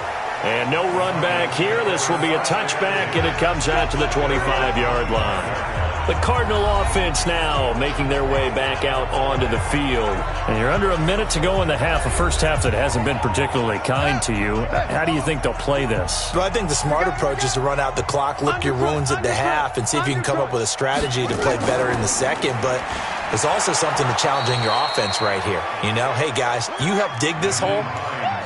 And no run back here. This will be a touchback, and it comes out to the 25-yard line. The Cardinal offense now making their way back out onto the field. And you're under a minute to go in the half, a first half that hasn't been particularly kind to you. How do you think they'll play this? Well, I think the smart approach is to run out the clock, lick your wounds at the half, and see if you can come up with a strategy to play better in the second. But there's also something to challenging your offense right here. You know, hey, guys, you help dig this hole.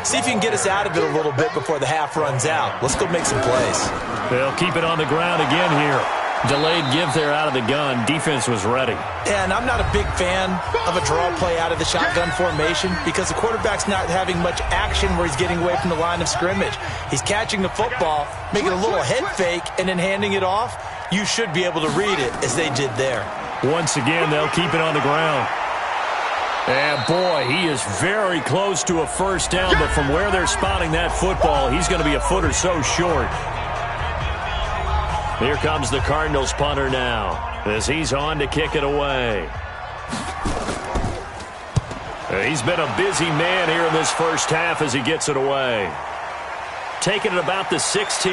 See if you can get us out of it a little bit before the half runs out. Let's go make some plays. They'll keep it on the ground again here. Delayed give there out of the gun. Defense was ready. And I'm not a big fan of a draw play out of the shotgun formation because the quarterback's not having much action where he's getting away from the line of scrimmage. He's catching the football, making a little head fake, and then handing it off. You should be able to read it as they did there. Once again, they'll keep it on the ground. And, boy, he is very close to a first down, but from where they're spotting that football, he's going to be a foot or so short. Here comes the Cardinals punter now as he's on to kick it away. He's been a busy man here in this first half as he gets it away. Taking it about the 16.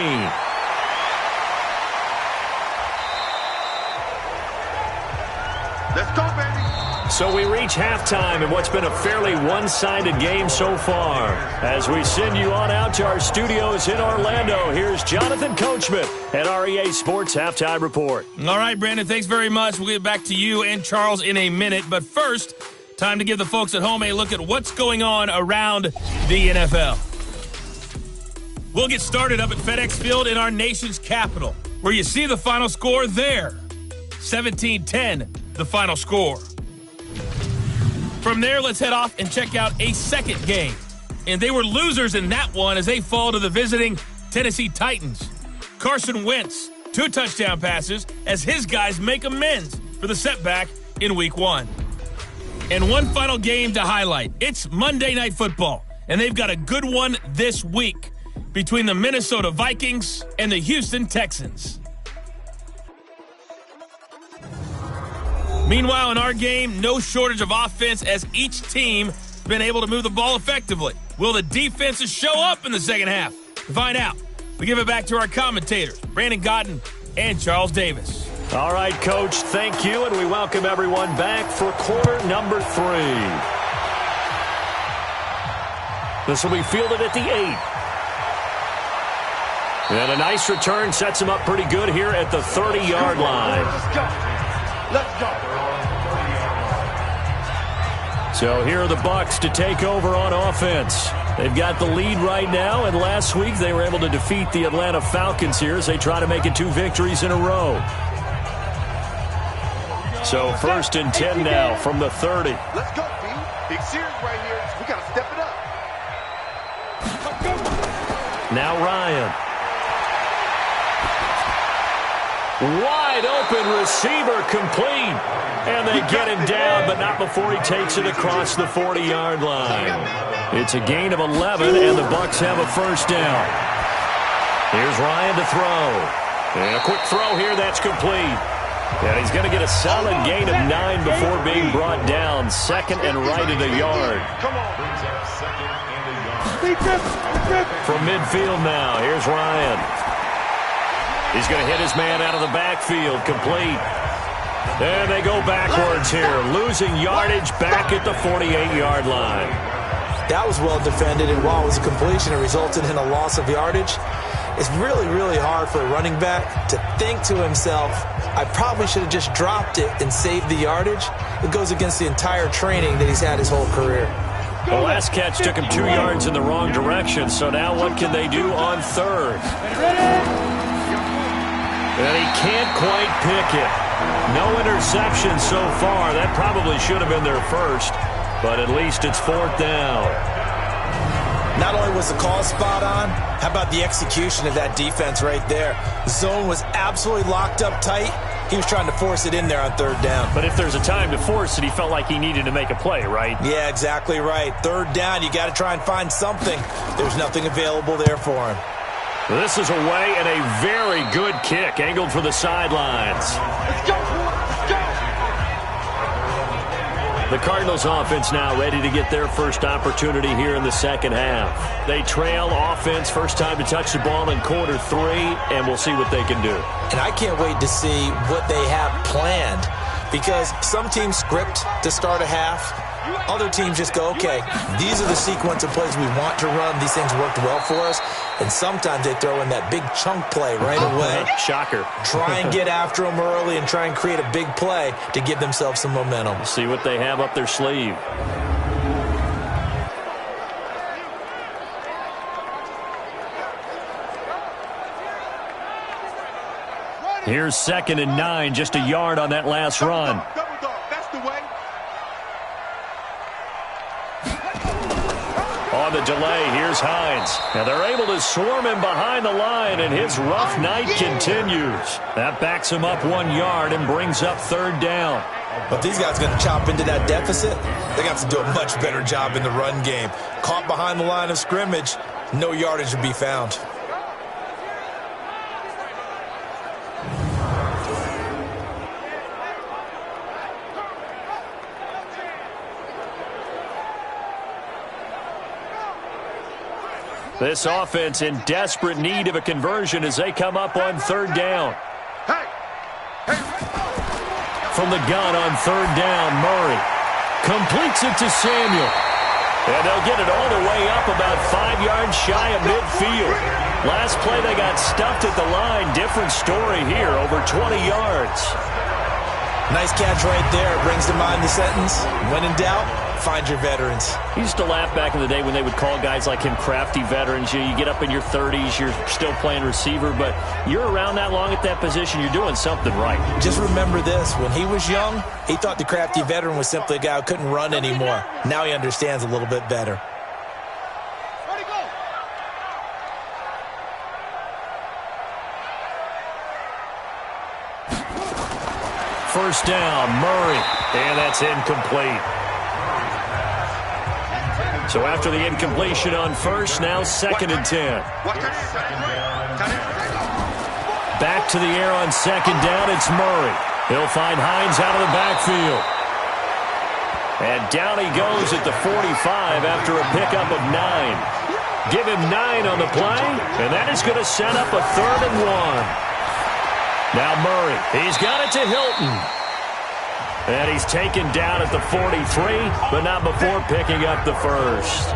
Let's go, baby. So we reach halftime in what's been a fairly one-sided game so far. As we send you on out to our studios in Orlando, here's Jonathan Coachman at REA Sports Halftime Report. All right, Brandon, thanks very much. We'll get back to you and Charles in a minute. But first, time to give the folks at home a look at what's going on around the NFL. We'll get started up at FedEx Field in our nation's capital, where you see the final score there. 17-10, the final score. From there, let's head off and check out a second game. And they were losers in that one as they fall to the visiting Tennessee Titans. Carson Wentz, 2 touchdown passes as his guys make amends for the setback in Week 1. And one final game to highlight. It's Monday Night Football, and they've got a good one this week between the Minnesota Vikings and the Houston Texans. Meanwhile, in our game, no shortage of offense as each team has been able to move the ball effectively. Will the defenses show up in the second half? To find out, we give it back to our commentators, Brandon Godden and Charles Davis. All right, Coach, thank you, and we welcome everyone back for quarter number 3. This will be fielded at the 8. And a nice return sets him up pretty good here at the 30-yard line. Let's go. So here are the Bucs to take over on offense. They've got the lead right now, and last week they were able to defeat the Atlanta Falcons here as they try to make it 2 victories in a row. So 1st and 10 now from the 30. Let's go, B. Big series right here. We got to step it up. Now Ryan. Wide open receiver complete. And they get him down, but not before he takes it across the 40-yard line. It's a gain of 11, and the Bucs have a first down. Here's Ryan to throw. And a quick throw here, that's complete. And he's going to get a solid gain of 9 before being brought down. Second and right at a yard. From midfield now, here's Ryan. He's going to hit his man out of the backfield, complete. And they go backwards here, losing yardage back at the 48-yard line. That was well defended, and while it was a completion, it resulted in a loss of yardage. It's really, really hard for a running back to think to himself, I probably should have just dropped it and saved the yardage. It goes against the entire training that he's had his whole career. The last catch took him 2 yards in the wrong direction, so now what can they do on third? And he can't quite pick it. No interception so far. That probably should have been their first, but at least it's 4th down. Not only was the call spot on, how about the execution of that defense right there? The zone was absolutely locked up tight. He was trying to force it in there on 3rd down. But if there's a time to force it, he felt like he needed to make a play, right? Yeah, exactly right. 3rd down, you got to try and find something. There's nothing available there for him. This is away and a very good kick, angled for the sidelines. Let's go, let's go. The Cardinals offense now ready to get their first opportunity here in the second half. They trail offense, first time to touch the ball in quarter 3, and we'll see what they can do. And I can't wait to see what they have planned, because some teams script to start a half. Other teams just go, okay, these are the sequence of plays we want to run. These things worked well for us. And sometimes they throw in that big chunk play right away. Shocker. Try and get after them early and try and create a big play to give themselves some momentum. See what they have up their sleeve. Here's 2nd and 9, just a yard on that last run. Double dog, that's the way. On the delay, here's Hines. Now they're able to swarm him behind the line, and his rough night continues. That backs him up 1 yard and brings up 3rd down. But these guys are going to chop into that deficit. They got to do a much better job in the run game. Caught behind the line of scrimmage, no yardage to be found. This offense in desperate need of a conversion as they come up on 3rd down. From the gun on 3rd down, Murray completes it to Samuel. And they'll get it all the way up about 5 yards shy of midfield. Last play they got stuffed at the line. Different story here, over 20 yards. Nice catch right there. Brings to mind the sentence, when in doubt, find your veterans. He used to laugh back in the day when they would call guys like him crafty veterans. You get up in your 30s, you're still playing receiver, but you're around that long at that position, you're doing something right. Just remember this. When he was young, he thought the crafty veteran was simply a guy who couldn't run anymore. Now he understands a little bit better. First down, Murray, and that's incomplete. So after the incompletion on first, now 2nd and 10. Back to the air on 2nd down, it's Murray. He'll find Hines out of the backfield. And down he goes at the 45 after a pickup of 9. Give him 9 on the play, and that is going to set up a 3rd and 1. Now Murray, he's got it to Hilton. And he's taken down at the 43, but not before picking up the first.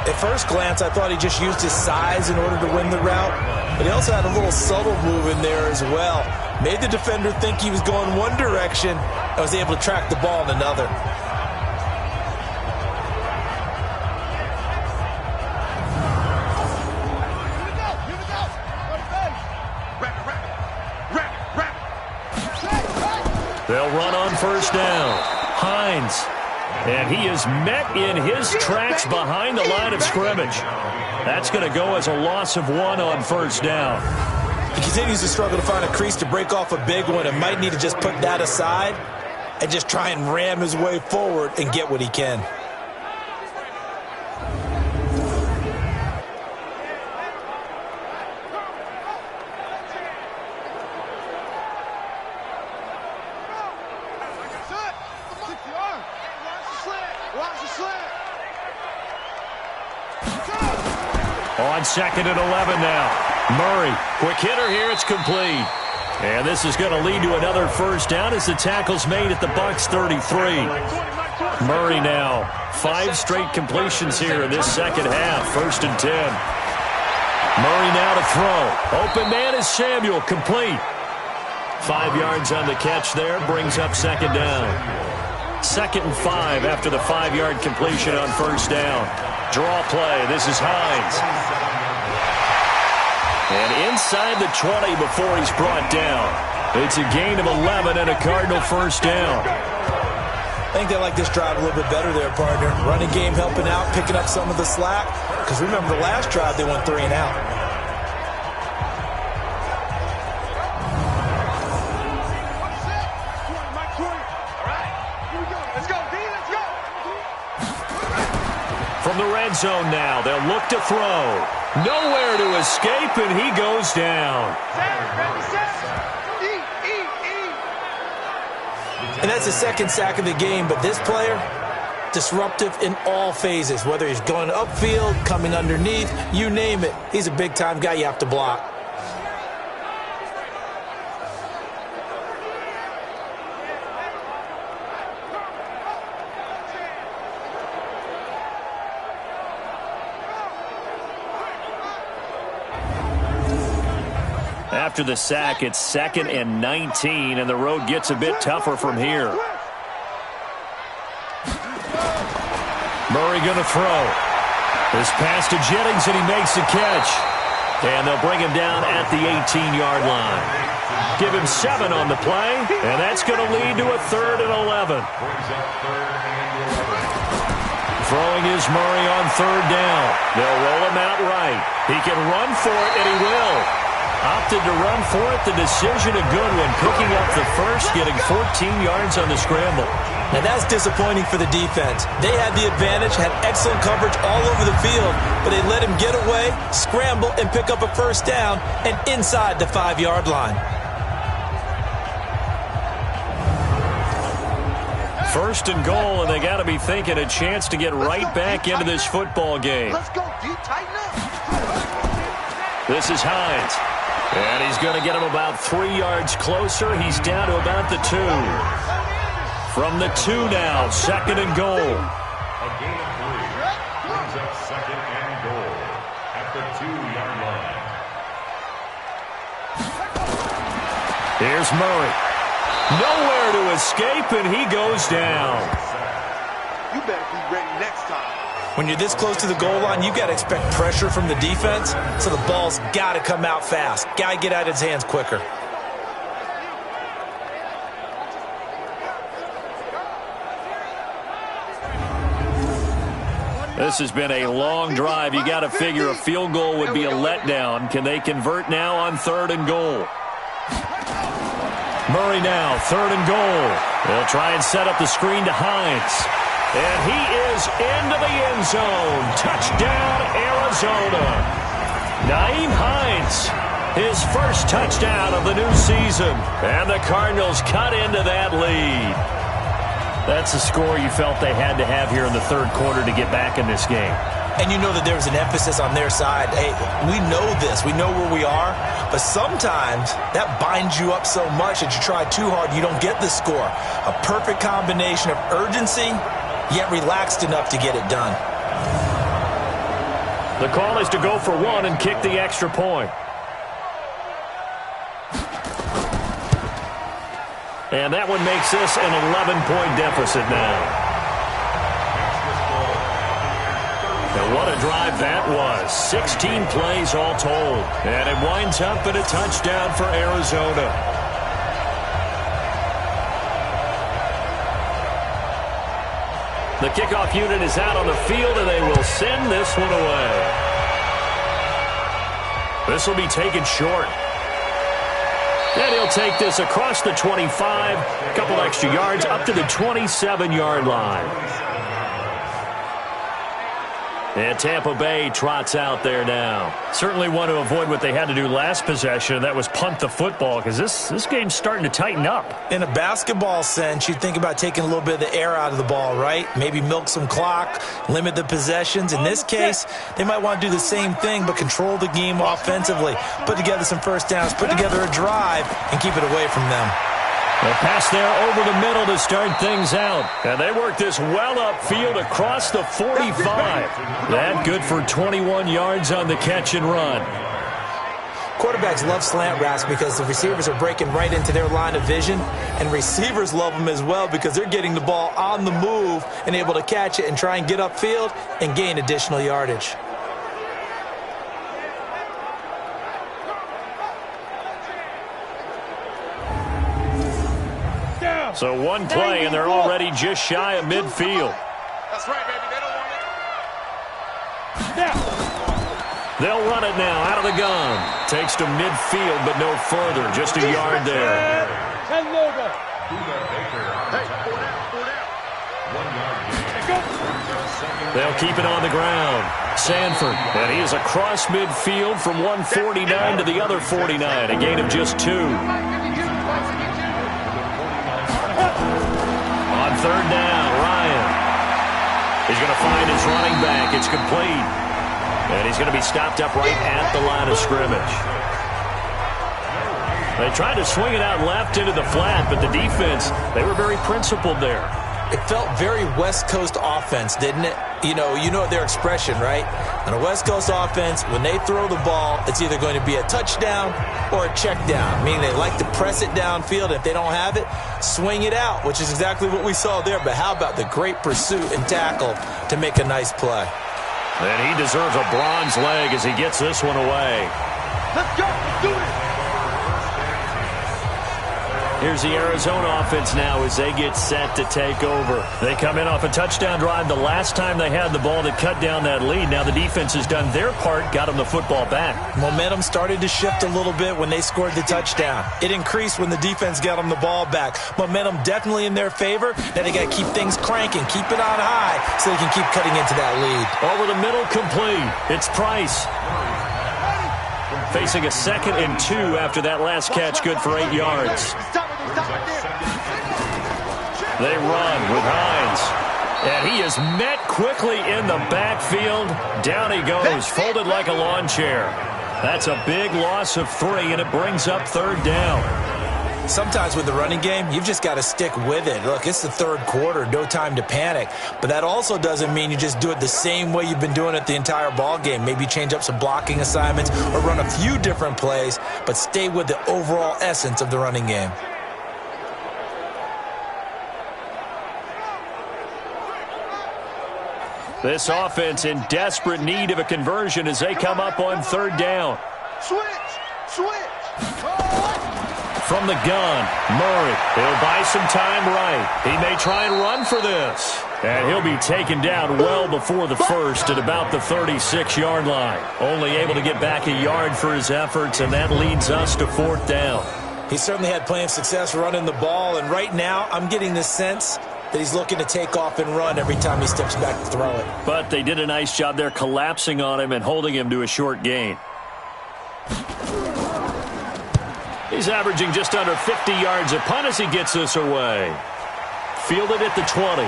At first glance, I thought he just used his size in order to win the route, but he also had a little subtle move in there as well. Made the defender think he was going one direction and was able to track the ball in another. They'll run on first down. Hines. And he is met in his tracks behind the line of scrimmage. That's going to go as a loss of 1 on first down. He continues to struggle to find a crease to break off a big one and might need to just put that aside and just try and ram his way forward and get what he can. On 2nd and 11 now. Murray, quick hitter here, it's complete. And this is going to lead to another first down as the tackle's made at the Bucs 33. Murray now, 5 straight completions here in this second half, 1st and 10. Murray now to throw. Open man is Samuel, complete. 5 yards on the catch there, brings up 2nd down. 2nd and 5 after the 5-yard completion on first down. Draw play, this is Hines. And inside the 20 before he's brought down. It's a gain of 11 and a Cardinal first down. I think they like this drive a little bit better there, partner. Running game helping out, picking up some of the slack. Because remember the last drive, they went 3 and out. From the red zone now, they'll look to throw. Nowhere to escape, and he goes down. And that's the 2nd sack of the game, but this player, disruptive in all phases. Whether he's going upfield, coming underneath, you name it. He's a big-time guy you have to block. After the sack, it's 2nd and 19, and the road gets a bit tougher from here. Murray going to throw. This pass to Jennings, and he makes the catch. And they'll bring him down at the 18-yard line. Give him 7 on the play, and that's going to lead to a 3rd and 11. Throwing is Murray on 3rd down. They'll roll him out right. He can run for it, and he will. Opted to run for it. The decision a good one. Picking up the first, getting 14 yards on the scramble. Now that's disappointing for the defense. They had the advantage, had excellent coverage all over the field, but they let him get away, scramble, and pick up a first down, and inside the 5-yard line. 1st and goal, and they got to be thinking a chance to get right back into this football game. Let's go, D. Tighten up. This is Hines. And he's going to get him about 3 yards closer. He's down to about the 2. From the 2 now, 2nd and goal. A gain of 3 brings up 2nd and goal at the 2-yard line. Here's Murray. Nowhere to escape, and he goes down. You better be ready next time. When you're this close to the goal line, you've got to expect pressure from the defense, so the ball's got to come out fast. Got to get out of his hands quicker. This has been a long drive. You got to figure a field goal would be a letdown. Can they convert now on 3rd and goal? Murray now, 3rd and goal. They'll try and set up the screen to Hines. And he is into the end zone. Touchdown, Arizona. Nyheim Hines his first touchdown of the new season. And the Cardinals cut into that lead. That's a score you felt they had to have here in the third quarter to get back in this game. And you know that there was an emphasis on their side. Hey, we know this. We know where we are. But sometimes that binds you up so much that you try too hard, you don't get the score. A perfect combination of urgency, yet relaxed enough to get it done. The call is to go for one and kick the extra point. And that one makes this an 11-point deficit now. And what a drive that was. 16 plays all told. And it winds up in a touchdown for Arizona. The kickoff unit is out on the field, and they will send this one away. This will be taken short. And he'll take this across the 25, a couple extra yards, up to the 27-yard line. And Tampa Bay trots out there now. Certainly want to avoid what they had to do last possession, and that was punt the football, because this game's starting to tighten up. In a basketball sense, you think about taking a little bit of the air out of the ball, right? Maybe milk some clock, limit the possessions. In this case, they might want to do the same thing, but control the game offensively. Put together some first downs, put together a drive, and keep it away from them. A pass there over the middle to start things out. And they work this well upfield across the 45. That good for 21 yards on the catch and run. Quarterbacks love slant routes because the receivers are breaking right into their line of vision. And receivers love them as well because they're getting the ball on the move and able to catch it and try and get upfield and gain additional yardage. So one play, and they're already just shy of midfield. That's right, baby. They don't want it. They'll run it now out of the gun. Takes to midfield, but no further. Just a yard there. They'll keep it on the ground. Sanford, and he is across midfield from 149 to the other 49. A gain of just 2. On third down, Ryan. He's going to find his running back. It's complete. And he's going to be stopped up right at the line of scrimmage. They tried to swing it out left into the flat, but the defense, they were very principled there. It felt very West Coast offense, didn't it? You know their expression, right? On a West Coast offense, when they throw the ball, it's either going to be a touchdown or a check down, meaning they like to press it downfield. If they don't have it, swing it out, which is exactly what we saw there. But how about the great pursuit and tackle to make a nice play? And he deserves a bronze leg as he gets this one away. Let's go. Let's do it. Here's the Arizona offense now as they get set to take over. They come in off a touchdown drive the last time they had the ball to cut down that lead. Now the defense has done their part, got them the football back. Momentum started to shift a little bit when they scored the touchdown. It increased when the defense got them the ball back. Momentum definitely in their favor. Now they got to keep things cranking, keep it on high so they can keep cutting into that lead. Over the middle, complete. It's Price. Facing a 2nd and 2 after that last catch, good for 8 yards. They run with Hines. And he is met quickly in the backfield. Down he goes, folded like a lawn chair. That's a big loss of 3, and it brings up third down. Sometimes with the running game, you've just got to stick with it. Look, it's the third quarter, no time to panic. But that also doesn't mean you just do it the same way you've been doing it the entire ball game. Maybe change up some blocking assignments or run a few different plays, but stay with the overall essence of the running game. This offense in desperate need of a conversion as they come up on third down. Switch. From the gun, Murray. He'll buy some time right. He may try and run for this. And he'll be taken down well before the first at about the 36-yard line. Only able to get back a yard for his efforts, and that leads us to fourth down. He certainly had plenty of success running the ball, and right now I'm getting the sense that he's looking to take off and run every time he steps back to throw it. But they did a nice job there collapsing on him and holding him to a short gain. He's averaging just under 50 yards a punt as he gets this away. Fielded at the 20.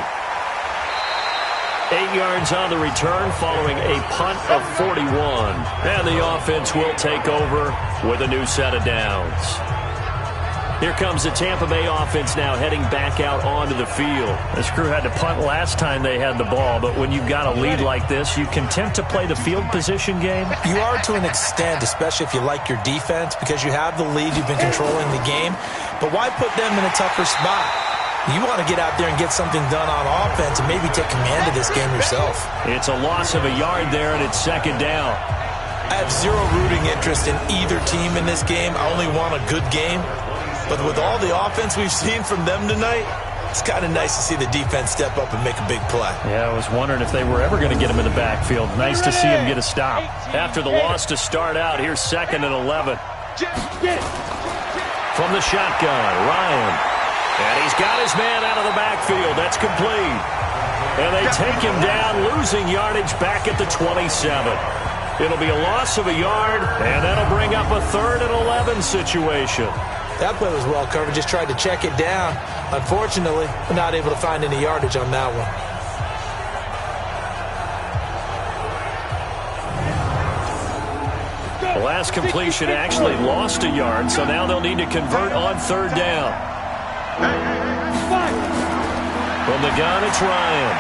8 yards on the return following a punt of 41. And the offense will take over with a new set of downs. Here comes the Tampa Bay offense now heading back out onto the field. This crew had to punt last time they had the ball, but when you've got a lead like this, you can tempt to play the field position game. You are to an extent, especially if you like your defense, because you have the lead, you've been controlling the game. But why put them in a tougher spot? You want to get out there and get something done on offense and maybe take command of this game yourself. It's a loss of a yard there, and it's second down. I have zero rooting interest in either team in this game. I only want a good game. But with all the offense we've seen from them tonight, it's kind of nice to see the defense step up and make a big play. Yeah, I was wondering if they were ever going to get him in the backfield. Nice to see him get a stop. After the loss to start out, here's 2nd and 11. From the shotgun, Ryan. And he's got his man out of the backfield. That's complete. And they take him down, losing yardage back at the 27. It'll be a loss of a yard, and that'll bring up a 3rd and 11 situation. That play was well covered, just tried to check it down. Unfortunately, we're not able to find any yardage on that one. The last completion actually lost a yard, so now they'll need to convert on 3rd down. From the gun, it's Ryan.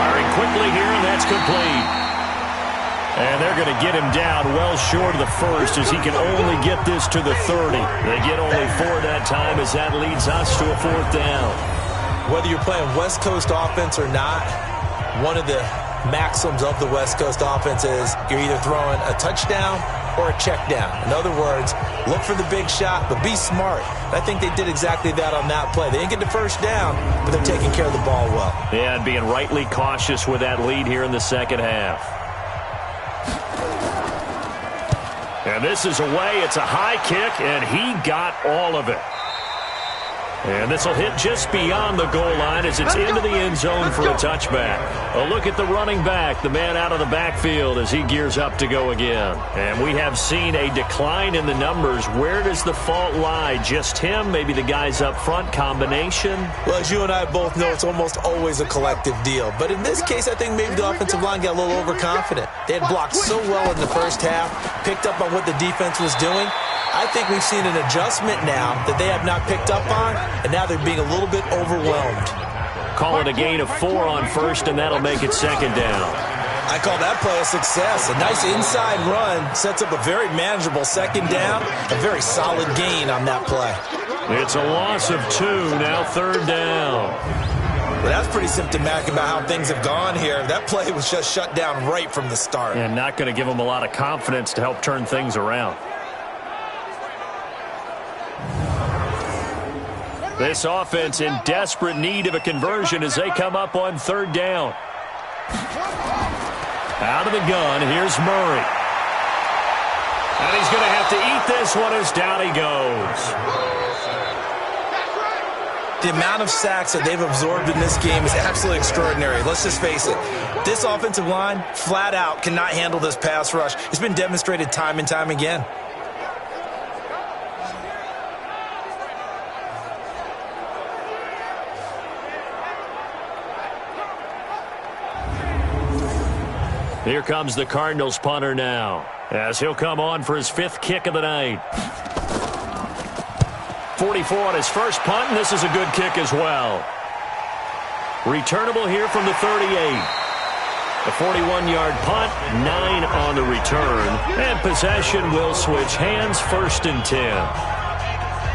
Firing quickly here, and that's complete. And they're going to get him down well short of the 1st as he can only get this to the 30. They get only 4 that time as that leads us to a 4th down. Whether you're playing West Coast offense or not, one of the maxims of the West Coast offense is you're either throwing a touchdown or a check down. In other words, look for the big shot, but be smart. I think they did exactly that on that play. They didn't get the 1st down, but they're taking care of the ball well. Yeah, and being rightly cautious with that lead here in the second half. And this is away. It's a high kick, and he got all of it. And this will hit just beyond the goal line as it's into the end zone for a touchback. A look at the running back, the man out of the backfield as he gears up to go again. And we have seen a decline in the numbers. Where does the fault lie? Just him? Maybe the guys up front? Combination? Well, as you and I both know, it's almost always a collective deal. But in this case, I think maybe the offensive line got a little overconfident. They had blocked so well in the first half, picked up on what the defense was doing. I think we've seen an adjustment now that they have not picked up on, and now they're being a little bit overwhelmed. Call it a gain of 4 on 1st, and that'll make it 2nd down. I call that play a success. A nice inside run sets up a very manageable 2nd down, a very solid gain on that play. It's a loss of 2, now 3rd down. Well, that's pretty symptomatic about how things have gone here. That play was just shut down right from the start. And not going to give them a lot of confidence to help turn things around. This offense in desperate need of a conversion as they come up on 3rd down. Out of the gun, here's Murray. And he's going to have to eat this one as down he goes. The amount of sacks that they've absorbed in this game is absolutely extraordinary. Let's just face it. This offensive line, flat out, cannot handle this pass rush. It's been demonstrated time and time again. Here comes the Cardinals punter now, as he'll come on for his 5th kick of the night. 44 on his first punt, and this is a good kick as well. Returnable here from the 38. A 41-yard punt, 9 on the return, and possession will switch hands, 1st and 10.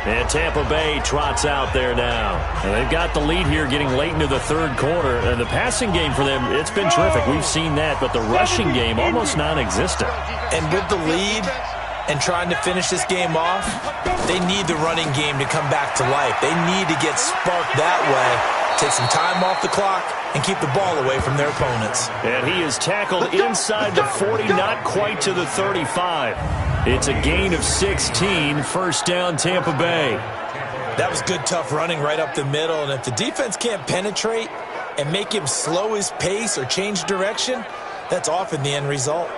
And Tampa Bay trots out there now. And they've got the lead here getting late into the 3rd quarter. And the passing game for them, it's been terrific. We've seen that, but the rushing game almost non-existent. And with the lead and trying to finish this game off, they need the running game to come back to life. They need to get sparked that way, take some time off the clock, and keep the ball away from their opponents. And he is tackled inside the 40, not quite to the 35. It's a gain of 16, 1st down Tampa Bay. That was good, tough running right up the middle, and if the defense can't penetrate and make him slow his pace or change direction, that's often the end result.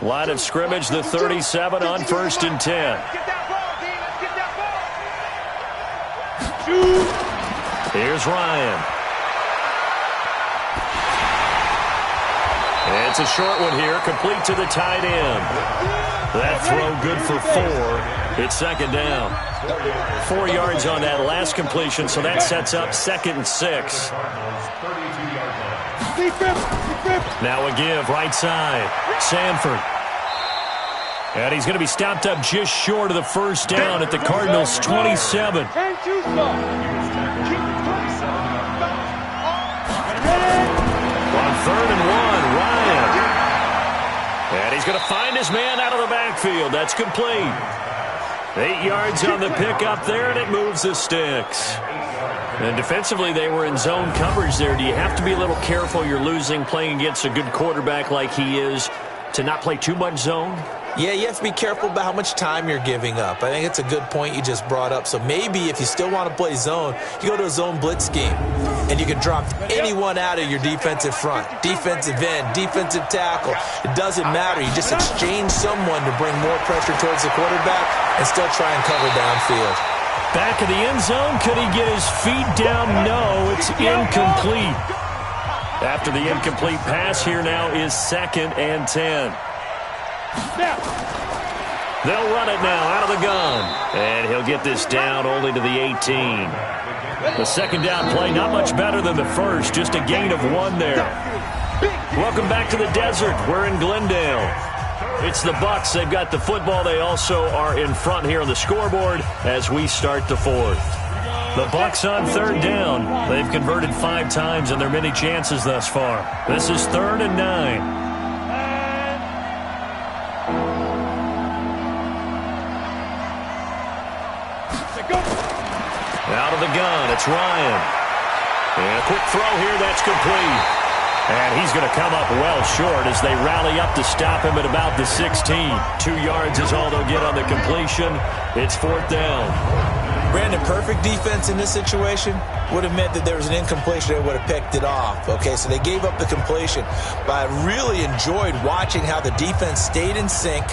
Line of scrimmage, the 37 on 1st and 10. Get that ball, D. Let's get that ball. Here's Ryan. It's a short one here, complete to the tight end. That throw good for 4. It's 2nd down. 4 yards on that last completion, so that sets up 2nd and 6. Now a give, right side. Sanford. And he's going to be stopped up just short of the 1st down at the Cardinals' 27. And too slow. On 3rd and 1, Ryan. And he's going to find his man out of the backfield. That's complete. 8 yards on the pickup there, and it moves the sticks. And defensively, they were in zone coverage there. Do you have to be a little careful? You're losing, playing against a good quarterback like he is, to not play too much zone? Yeah, you have to be careful about how much time you're giving up. I think it's a good point you just brought up. So maybe if you still want to play zone, you go to a zone blitz scheme, and you can drop anyone out of your defensive front, defensive end, defensive tackle. It doesn't matter. You just exchange someone to bring more pressure towards the quarterback and still try and cover downfield. Back of the end zone. Could he get his feet down? No, it's incomplete. After the incomplete pass, here now is 2nd and 10. They'll run it now out of the gun. And he'll get this down only to the 18. The 2nd down play, not much better than the first. Just a gain of 1 there. Welcome back to the desert. We're in Glendale. It's the Bucs. They've got the football. They also are in front here on the scoreboard as we start the 4th. The Bucs on 3rd down. They've converted 5 times in their many chances thus far. This is 3rd and 9. Out of the gun, it's Ryan. And a quick throw here, that's complete. And he's going to come up well short as they rally up to stop him at about the 16. 2 yards is all they'll get on the completion. It's 4th down. Brandon, perfect defense in this situation would have meant that there was an incompletion. They would have picked it off. Okay, so they gave up the completion. But I really enjoyed watching how the defense stayed in sync,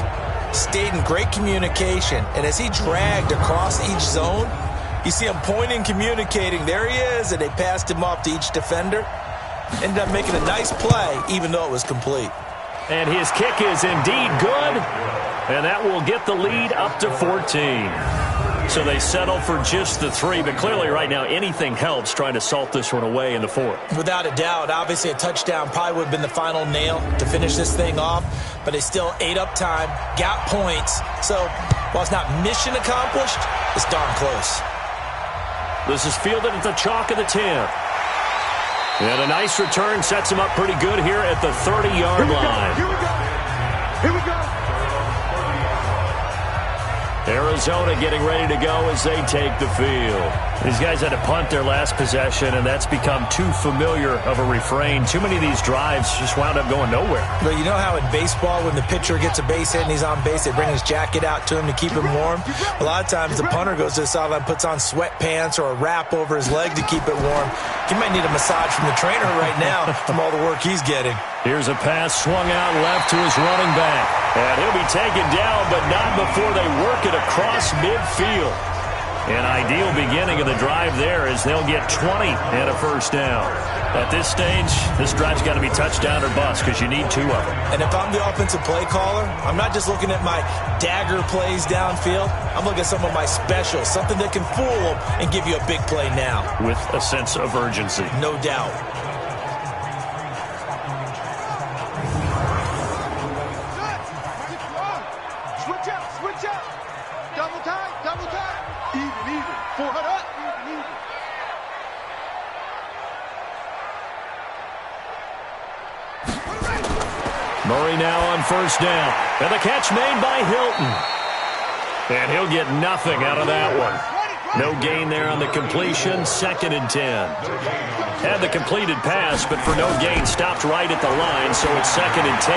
stayed in great communication. And as he dragged across each zone, you see him pointing, communicating. There he is, and they passed him off to each defender. Ended up making a nice play, even though it was complete. And his kick is indeed good. And that will get the lead up to 14. So they settle for just the 3. But clearly right now, anything helps trying to salt this one away in the 4th. Without a doubt. Obviously, a touchdown probably would have been the final nail to finish this thing off. But they still ate up time, got points. So while it's not mission accomplished, it's darn close. This is fielded at the chalk of the 10. And a nice return sets him up pretty good here at the 30-yard line. Here we go. Here we go. Arizona getting ready to go as they take the field. These guys had to punt their last possession, and that's become too familiar of a refrain. Too many of these drives just wound up going nowhere. But you know how in baseball, when the pitcher gets a base hit and he's on base, they bring his jacket out to him to keep him warm? A lot of times the punter goes to the sideline, puts on sweatpants or a wrap over his leg to keep it warm. He might need a massage from the trainer right now from all the work he's getting. Here's a pass swung out left to his running back. And he'll be taken down, but not before they work it across midfield. An ideal beginning of the drive there as they'll get 20 and a 1st down. At this stage, this drive's got to be touchdown or bust because you need 2 of them. And if I'm the offensive play caller, I'm not just looking at my dagger plays downfield. I'm looking at some of my specials, something that can fool them and give you a big play now. With a sense of urgency. No doubt. Switch up. Double time. Even. 400 up. Even. Murray now on 1st down. And the catch made by Hilton. And he'll get nothing out of that one. No gain there on the completion. 2nd and 10. Had the completed pass, but for no gain, stopped right at the line, so it's 2nd and 10.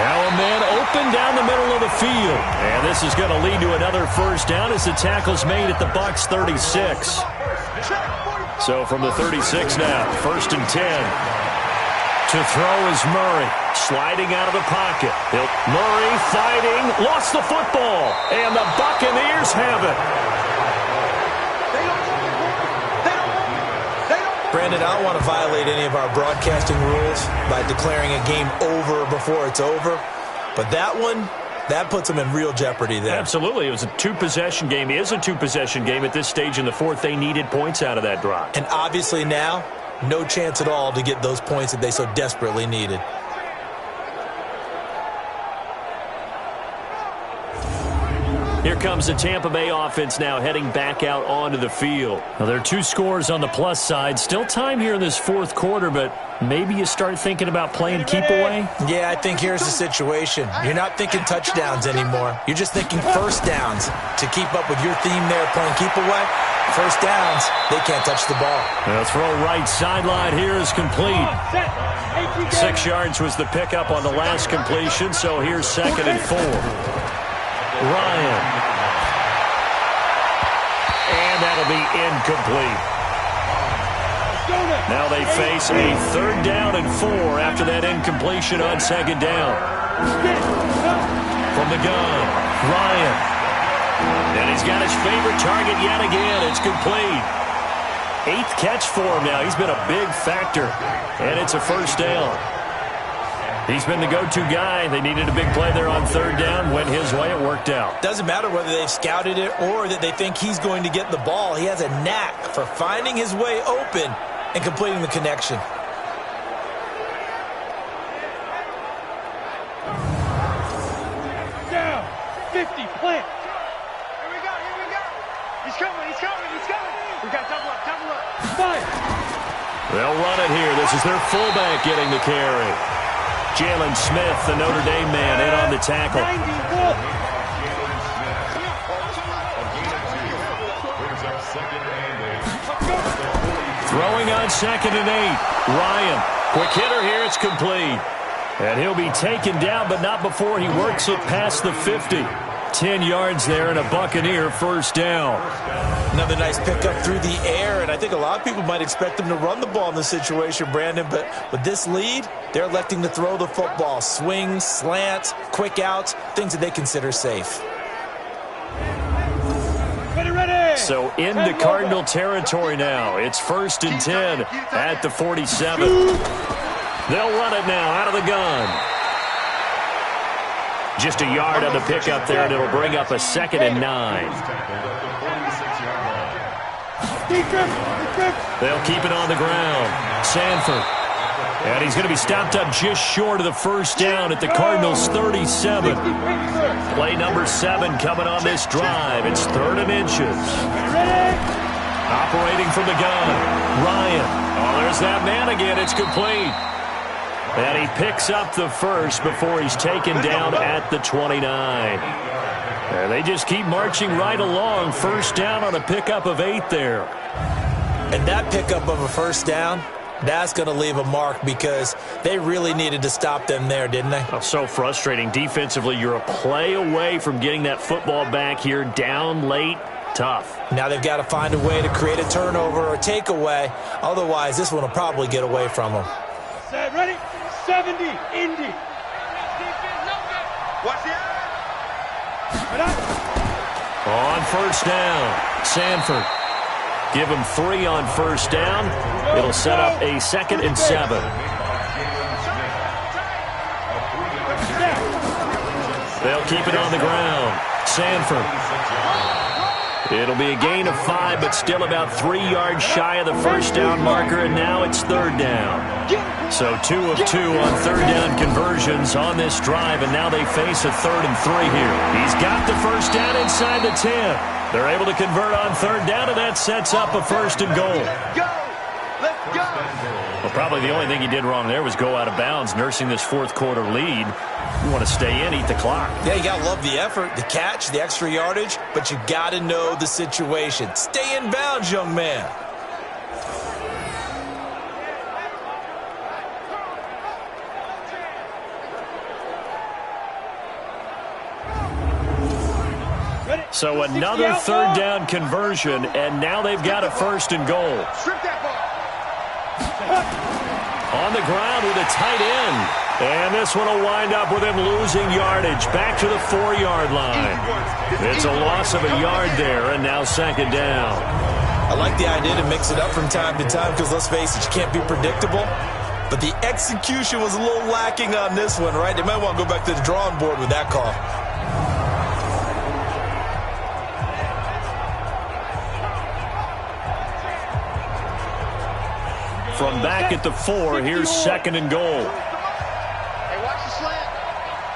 Now a man open down the middle of the field. And this is going to lead to another 1st down as the tackle's made at the Bucs 36. So from the 36 now, 1st and 10. To throw is Murray, sliding out of the pocket. Murray fighting, lost the football, and the Buccaneers have it. Brandon, I don't want to violate any of our broadcasting rules by declaring a game over before it's over, but that puts them in real jeopardy there. Absolutely. It was a two-possession game. It is a two-possession game at this stage in the fourth. They needed points out of that drive. And obviously now, no chance at all to get those points that they so desperately needed. Here comes the Tampa Bay offense now heading back out onto the field. Now, there are 2 scores on the plus side. Still time here in this fourth quarter, but maybe you start thinking about playing keep away? Yeah, I think here's the situation. You're not thinking touchdowns anymore. You're just thinking first downs. To keep up with your theme there, playing keep away, first downs, they can't touch the ball. The throw right sideline here is complete. 6 yards was the pickup on the last completion, so here's 2nd and 4. Ryan. And that'll be incomplete. Now they face a 3rd down and 4 after that incompletion on 2nd down. From the gun, Ryan. And he's got his favorite target yet again. It's complete. 8th catch for him now. He's been a big factor. And it's a first down. He's been the go-to guy. They needed a big play there on 3rd down. Went his way. It worked out. Doesn't matter whether they've scouted it or that they think he's going to get the ball. He has a knack for finding his way open and completing the connection. Down. 50. Plant. Here we go. He's coming. We got double up. 5. They'll run it here. This is their fullback getting the carry. Jalen Smith, the Notre Dame man, in on the tackle. Throwing on 2nd and 8. Ryan, quick hitter here. It's complete. And he'll be taken down, but not before he works it past the 50. 10 yards there and a Buccaneer first down. Another nice pickup through the air, and I think a lot of people might expect them to run the ball in this situation, Brandon, but with this lead, they're electing to throw the football. Swings, slants, quick outs, things that they consider safe. Ready. So into Cardinal territory now. It's 1st and 10 at the 47. They'll run it now out of the gun. Just a yard on the pickup there, and it'll bring up a 2nd and 9. They'll keep it on the ground. Sanford. And he's going to be stopped up just short of the first down at the Cardinals' 37. Play number 7 coming on this drive. It's 3rd and inches. Operating from the gun. Ryan. Oh, there's that man again. It's complete. And he picks up the first before he's taken down at the 29. And they just keep marching right along. First down on a pickup of 8 there. And that pickup of a first down, that's going to leave a mark because they really needed to stop them there, didn't they? Oh, so frustrating. Defensively, you're a play away from getting that football back here down late. Tough. Now they've got to find a way to create a turnover or takeaway. Otherwise, this one will probably get away from them. Set, ready? 70, Indy. Watch the On first down, Sanford. Give him 3 on first down. It'll set up a 2nd and 7. They'll keep it on the ground. Sanford. It'll be a gain of 5, but still about 3 yards shy of the first down marker, and now it's 3rd down. So 2 of 2 on 3rd down conversions on this drive, and now they face a 3rd and 3 here. He's got the first down inside the 10. They're able to convert on 3rd down, and that sets up a 1st and goal. Let's go. Well, probably the only thing he did wrong there was go out of bounds, nursing this fourth quarter lead. You want to stay in, eat the clock. Yeah, you got to love the effort, the catch, the extra yardage, but you got to know the situation. Stay in bounds, young man. So another 3rd down conversion, and now they've got a 1st and goal. Strip that ball. On the ground with a tight end. And this one will wind up with him losing yardage back to the 4-yard line. It's a loss of a yard there, and now second down. I like the idea to mix it up from time to time because, let's face it, you can't be predictable. But the execution was a little lacking on this one, right? They might want to go back to the drawing board with that call. From back at the 4, here's second and goal. Hey, watch the slant.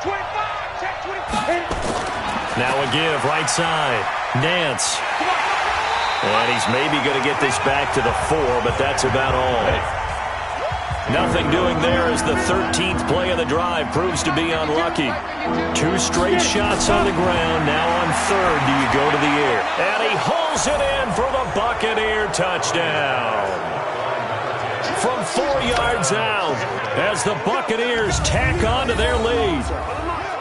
25, check 25. Now a give, right side. Nance. And he's maybe going to get this back to the 4, but that's about all. Nothing doing there as the 13th play of the drive proves to be unlucky. 2 straight shots on the ground. Now on third, do you go to the air? And he hauls it in for the Buccaneer touchdown. From 4 yards out as the Buccaneers tack on to their lead.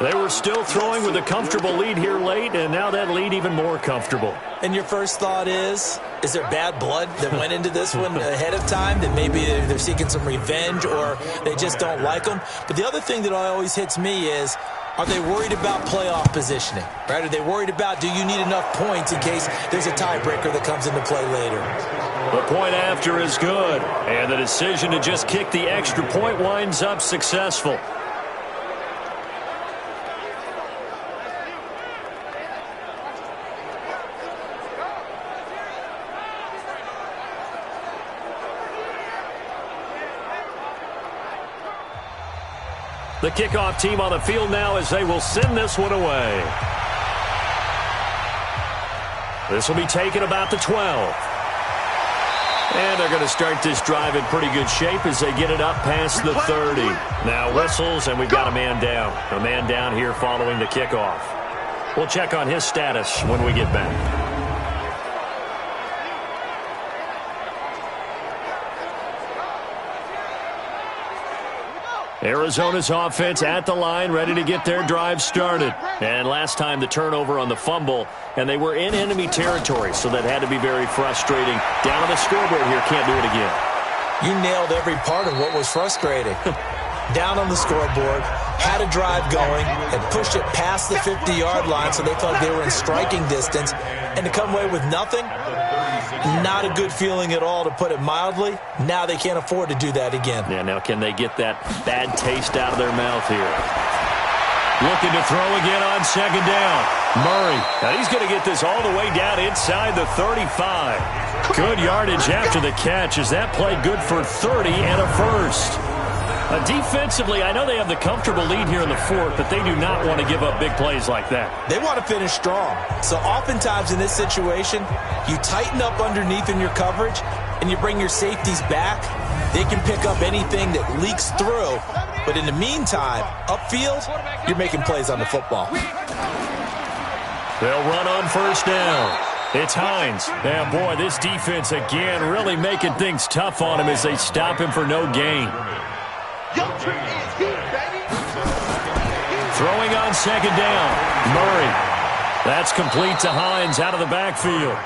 They were still throwing with a comfortable lead here late, and now that lead even more comfortable. And your first thought is there bad blood that went into this one ahead of time, that maybe they're seeking some revenge or they just don't like them? But the other thing that always hits me is, are they worried about playoff positioning? Right? Are they worried about, do you need enough points in case there's a tiebreaker that comes into play later? The point after is good, and the decision to just kick the extra point winds up successful. The kickoff team on the field now as they will send this one away. This will be taken about the 12. And they're going to start this drive in pretty good shape as they get it up past the 30. Now whistles, and we've got a man down. A man down here following the kickoff. We'll check on his status when we get back. Arizona's offense at the line, ready to get their drive started. And last time the turnover on the fumble, and they were in enemy territory, so that had to be very frustrating. Down on the scoreboard here, can't do it again. You nailed every part of what was frustrating. Down on the scoreboard, had a drive going, and pushed it past the 50-yard line so they felt they were in striking distance, and to come away with nothing, not a good feeling at all, to put it mildly. Now they can't afford to do that again. Yeah, now can they get that bad taste out of their mouth here? Looking to throw again on second down. Murray. Now he's going to get this all the way down inside the 35. Good yardage after the catch as that played good for 30 and a first. Defensively, I know they have the comfortable lead here in the 4th, but they do not want to give up big plays like that. They want to finish strong. So oftentimes in this situation, you tighten up underneath in your coverage and you bring your safeties back. They can pick up anything that leaks through. But in the meantime, upfield, you're making plays on the football. They'll run on first down. It's Hines. Yeah, boy, this defense again really making things tough on him as they stop him for no gain. Throwing on second down. Murray. That's complete to Hines out of the backfield.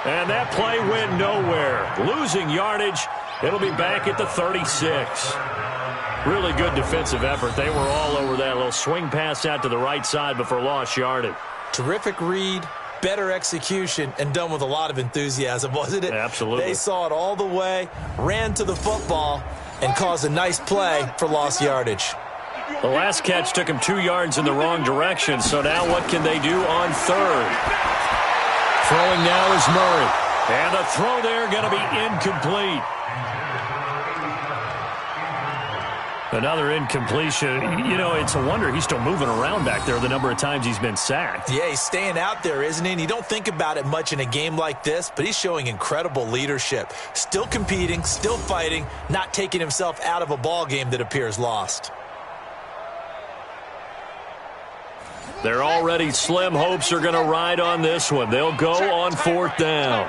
And that play went nowhere. Losing yardage. It'll be back at the 36. Really good defensive effort. They were all over that little swing pass out to the right side before lost yardage. Terrific read, better execution, and done with a lot of enthusiasm, wasn't it? Absolutely. They saw it all the way, ran to the football, and caused a nice play for lost yardage. The last catch took him 2 yards in the wrong direction, so now what can they do on third? Throwing now is Murray. And the throw there going to be incomplete. Another incompletion. You know, it's a wonder he's still moving around back there the number of times he's been sacked. Yeah, he's staying out there, isn't he? And you don't think about it much in a game like this, but he's showing incredible leadership. Still competing, still fighting, not taking himself out of a ball game that appears lost. Their already slim hopes are going to ride on this one. They'll go on fourth down.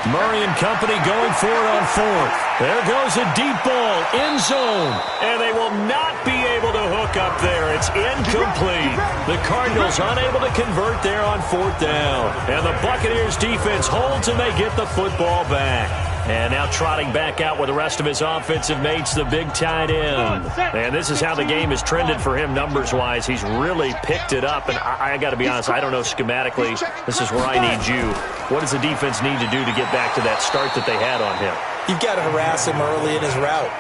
Murray and company going for it on fourth. There goes a deep ball, end zone, and they will not be able to hook up there. It's incomplete. The Cardinals unable to convert there on fourth down. And the Buccaneers defense holds and they get the football back. And now trotting back out with the rest of his offensive mates, the big tight end. And this is how the game has trended for him numbers-wise. He's really picked it up. And I got to be honest, I don't know schematically. This is where I need you. What does the defense need to do to get back to that start that they had on him? You've got to harass him early in his route.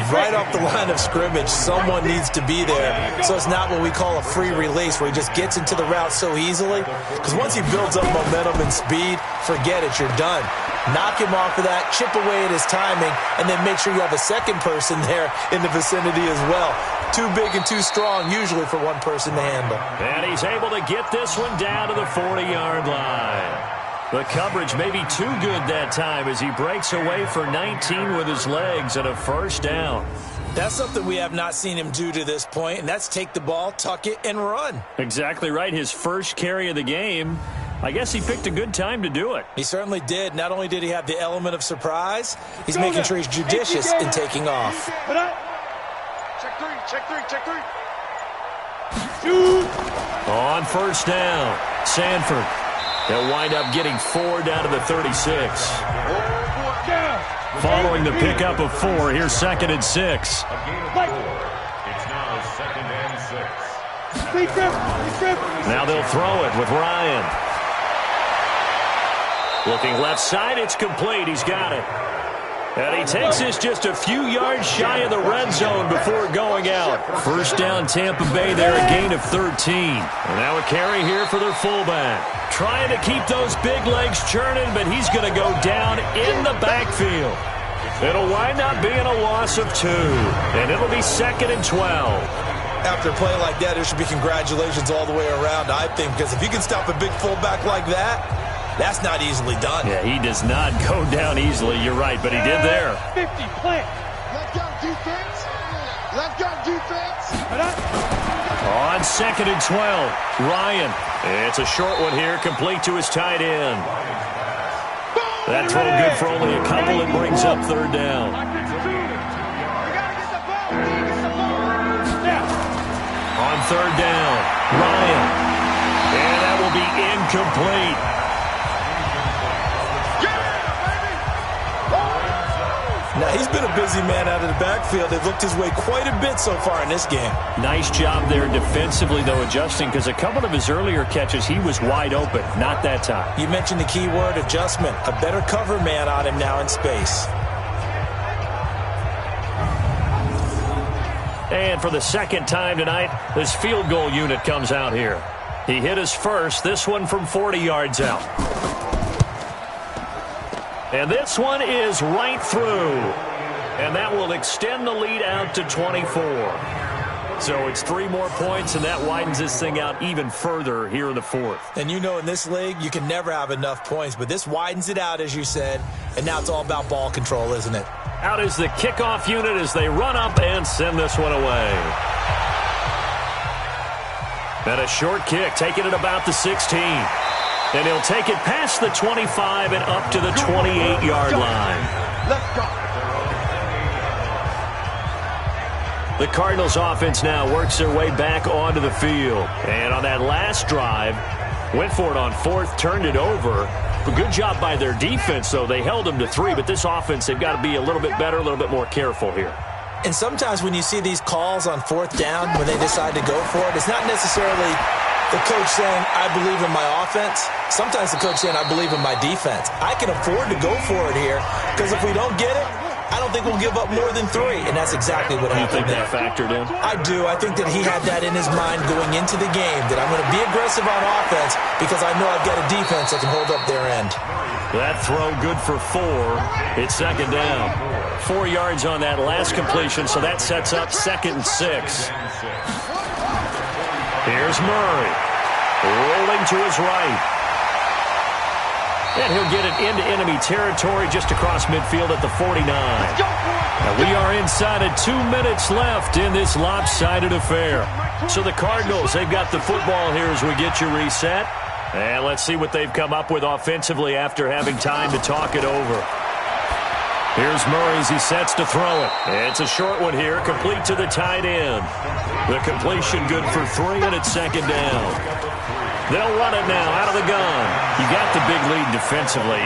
Right off the line of scrimmage, someone needs to be there. So it's not what we call a free release where he just gets into the route so easily. Because once he builds up momentum and speed, forget it, you're done. Knock him off of that, chip away at his timing, and then make sure you have a second person there in the vicinity as well. Too big and too strong usually for one person to handle. And he's able to get this one down to the 40-yard line. The coverage may be too good that time as he breaks away for 19 with his legs and a first down. That's something we have not seen him do to this point, and that's take the ball, tuck it, and run. Exactly right. His first carry of the game. I guess he picked a good time to do it. He certainly did. Not only did he have the element of surprise, he's making sure he's judicious in taking off. Check three. Shoot. On first down, Sanford. They'll wind up getting 4 down to the 36. Following the pickup of 4, here's 2nd and 6. It's now 2nd and 6. Now they'll throw it with Ryan. Looking left side, it's complete. He's got it. And he takes this just a few yards shy of the red zone before going out. First down, Tampa Bay there, a gain of 13. And now a carry here for their fullback. Trying to keep those big legs churning, but he's going to go down in the backfield. It'll wind up being a loss of 2. And it'll be 2nd and 12. After a play like that, there should be congratulations all the way around, I think, because if you can stop a big fullback like that, that's not easily done. Yeah, he does not go down easily. You're right, but he did there. 50, plant. Let's go defense. On 2nd and 12, Ryan. It's a short one here, complete to his tight end. That throw good for only a couple. It brings up 3rd down. On 3rd down, Ryan. And that will be incomplete. Now, he's been a busy man out of the backfield. They've looked his way quite a bit so far in this game. Nice job there defensively, though, adjusting, because a couple of his earlier catches, he was wide open. Not that time. You mentioned the key word, adjustment. A better cover man on him now in space. And for the second time tonight, this field goal unit comes out here. He hit his first, this one from 40 yards out. And this one is right through. And that will extend the lead out to 24. So it's 3 more points, and that widens this thing out even further here in the 4th. And you know in this league, you can never have enough points, but this widens it out, as you said, and now it's all about ball control, isn't it? Out is the kickoff unit as they run up and send this one away. And a short kick, taking it about the 16. And he'll take it past the 25 and up to the 28-yard line. Let's go. The Cardinals offense now works their way back onto the field. And on that last drive, went for it on 4th, turned it over. But good job by their defense, though. They held them to 3, but this offense, they've got to be a little bit better, a little bit more careful here. And sometimes when you see these calls on 4th down, when they decide to go for it, it's not necessarily the coach saying, I believe in my offense. Sometimes the coach saying, I believe in my defense. I can afford to go for it here, because if we don't get it, I don't think we'll give up more than 3, and that's exactly what happened. You think that factored in? I do. I think that he had that in his mind going into the game, that I'm going to be aggressive on offense because I know I've got a defense that can hold up their end. That throw good for 4. It's 2nd down. 4 yards on that last completion, so that sets up 2nd and 6. Here's Murray. Rolling to his right. And he'll get it into enemy territory just across midfield at the 49. And we are inside of 2 minutes left in this lopsided affair. So the Cardinals, they've got the football here as we get you reset. And let's see what they've come up with offensively after having time to talk it over. Here's Murray as he sets to throw it. It's a short one here, complete to the tight end. The completion good for 3, and it's 2nd down. They'll run it now out of the gun. You got the big lead defensively.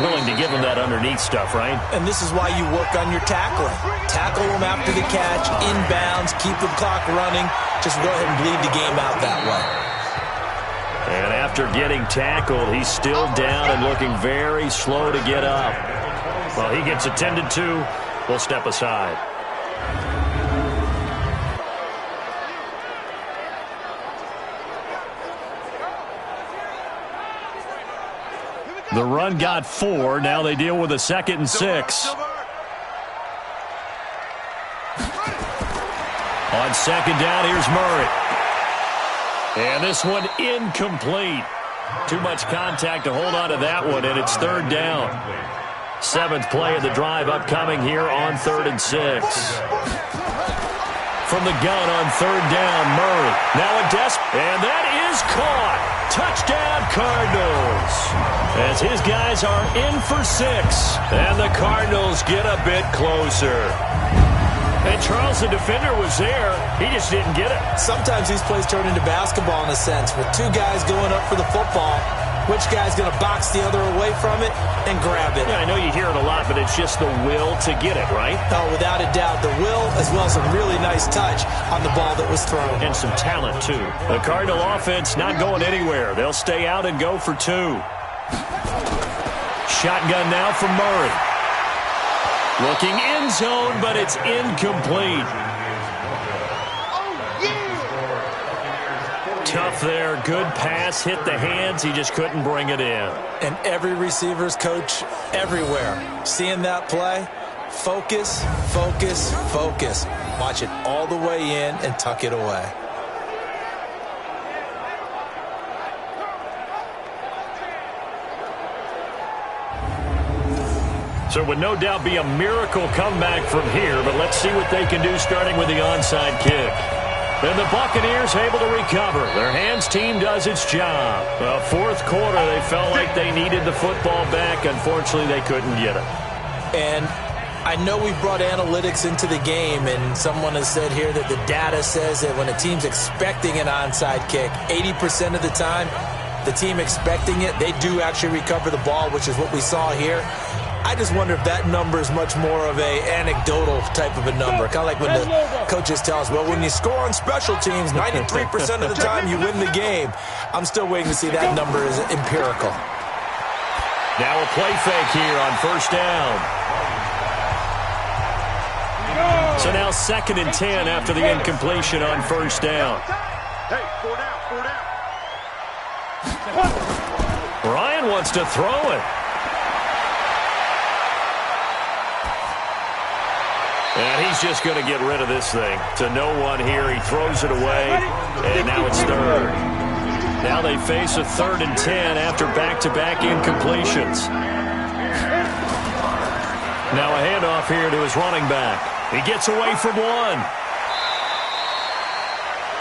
willing to give him that underneath stuff, right? And this is why you work on your tackling. Tackle them after the catch, inbounds, keep the clock running. Just go ahead and bleed the game out that way. And after getting tackled, he's still down and looking very slow to get up. Well, he gets attended to. We'll step aside. The run got 4. Now they deal with a 2nd and 6. On 2nd down, here's Murray. And this one incomplete. Too much contact to hold on to that one, and it's 3rd down. 7th play of the drive upcoming here on 3rd and 6. From the gun on 3rd down, Murray. Now a and that is caught. Touchdown, Cardinals. As his guys are in for 6, and the Cardinals get a bit closer. And Charles, the defender, was there. He just didn't get it. Sometimes these plays turn into basketball in a sense, with 2 guys going up for the football. Which guy's going to box the other away from it and grab it? Yeah, I know you hear it a lot, but it's just the will to get it, right? Oh, without a doubt. The will, as well as a really nice touch on the ball that was thrown. And some talent, too. The Cardinal offense not going anywhere. They'll stay out and go for 2. Shotgun now from Murray. Looking end zone, but it's incomplete. Tough there. Good pass. Hit the hands. He just couldn't bring it in. And every receiver's coach everywhere. Seeing that play, focus, focus, focus. Watch it all the way in and tuck it away. So it would no doubt be a miracle comeback from here, but let's see what they can do starting with the onside kick. And the Buccaneers able to recover. Their hands team does its job. Well, 4th quarter, they felt like they needed the football back. Unfortunately, they couldn't get it. And I know we've brought analytics into the game, and someone has said here that the data says that when a team's expecting an onside kick, 80% of the time, the team expecting it, they do actually recover the ball, which is what we saw here. I just wonder if that number is much more of a anecdotal type of a number. Kind of like when the coaches tell us, well, when you score on special teams, 93% of the time you win the game. I'm still waiting to see that number is empirical. Now a play fake here on 1st down. So now 2nd and 10 after the incompletion on 1st down. Hey, 4 down. Ryan wants to throw it. And he's just going to get rid of this thing. To no one here. He throws it away. And now it's 3rd. Now they face a 3rd and 10 after back-to-back incompletions. Now a handoff here to his running back. He gets away from 1.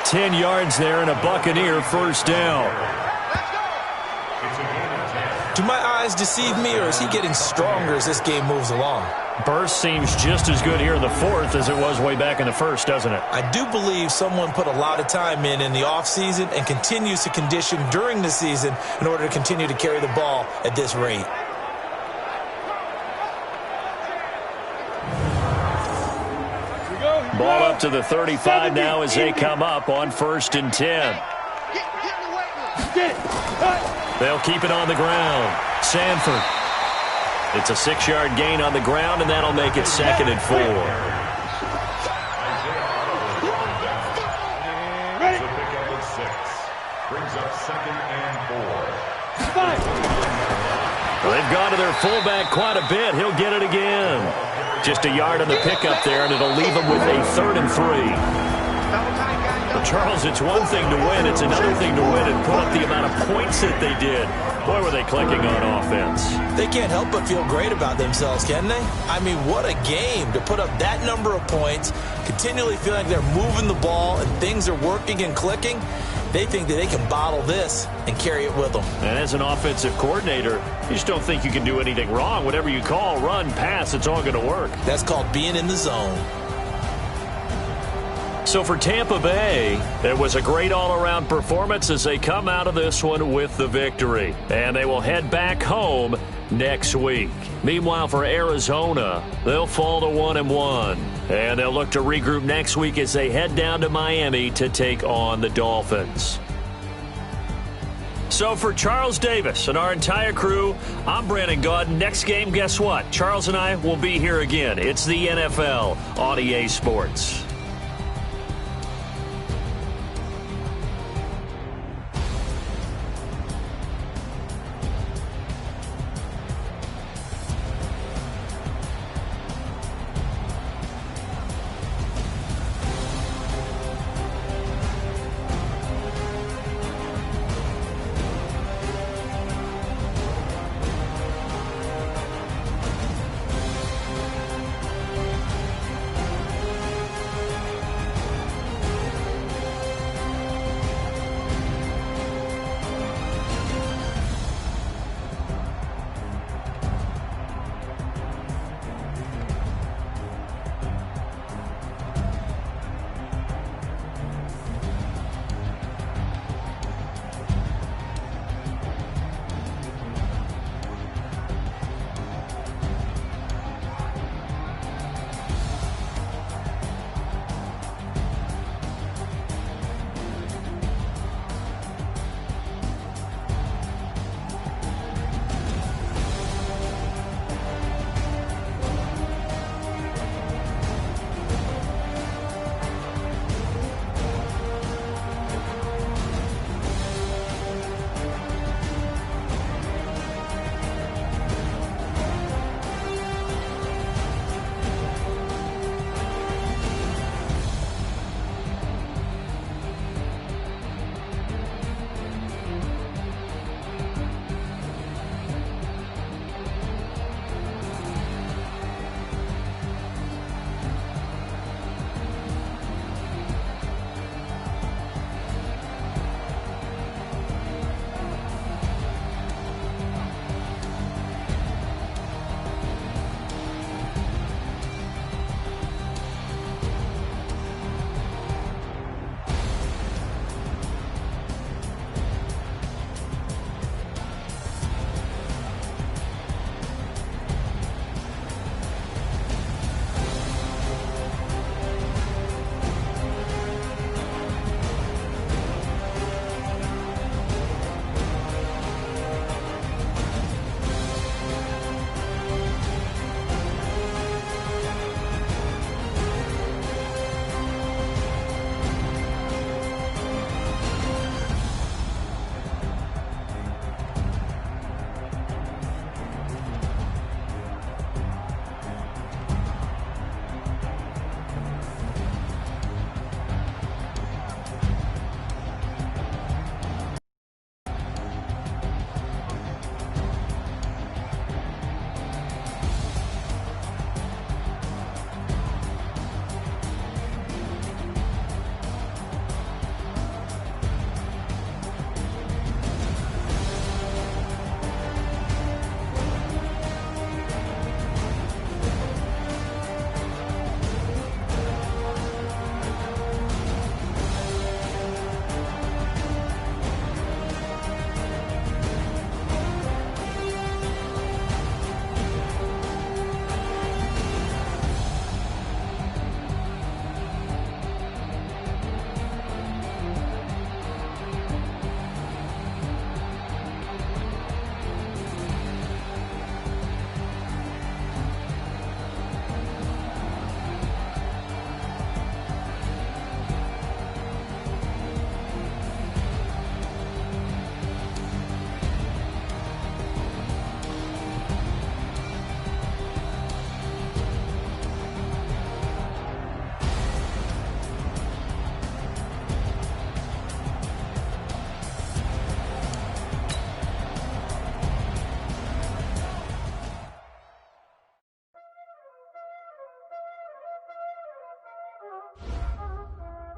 10 yards there and a Buccaneer 1st down. Do my eyes deceive me, or is he getting stronger as this game moves along? Burst seems just as good here in the 4th as it was way back in the 1st, doesn't it? I do believe someone put a lot of time in the offseason and continues to condition during the season in order to continue to carry the ball at this rate. Ball up to the 35 now as they come up on 1st and 10. They'll keep it on the ground. Sanford. It's a 6-yard gain on the ground, and that'll make it 2nd and 4. Brings up 2nd and 4. Well, they've gone to their fullback quite a bit. He'll get it again. Just a yard on the pickup there, and it'll leave him with a 3rd and 3. Well, Charles, it's one thing to win. It's another thing to win and put up the amount of points that they did. Boy, were they clicking on offense. They can't help but feel great about themselves, can they? I mean, what a game to put up that number of points, continually feeling like they're moving the ball and things are working and clicking. They think that they can bottle this and carry it with them. And as an offensive coordinator, you just don't think you can do anything wrong. Whatever you call, run, pass, it's all going to work. That's called being in the zone. So for Tampa Bay, it was a great all-around performance as they come out of this one with the victory. And they will head back home next week. Meanwhile, for Arizona, they'll fall to 1-1. And they'll look to regroup next week as they head down to Miami to take on the Dolphins. So for Charles Davis and our entire crew, I'm Brandon Gaudin. Next game, guess what? Charles and I will be here again. It's the NFL on EA Sports.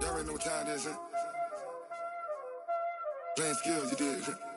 Y'all already know what time it is, huh? Playing skills, you did, huh?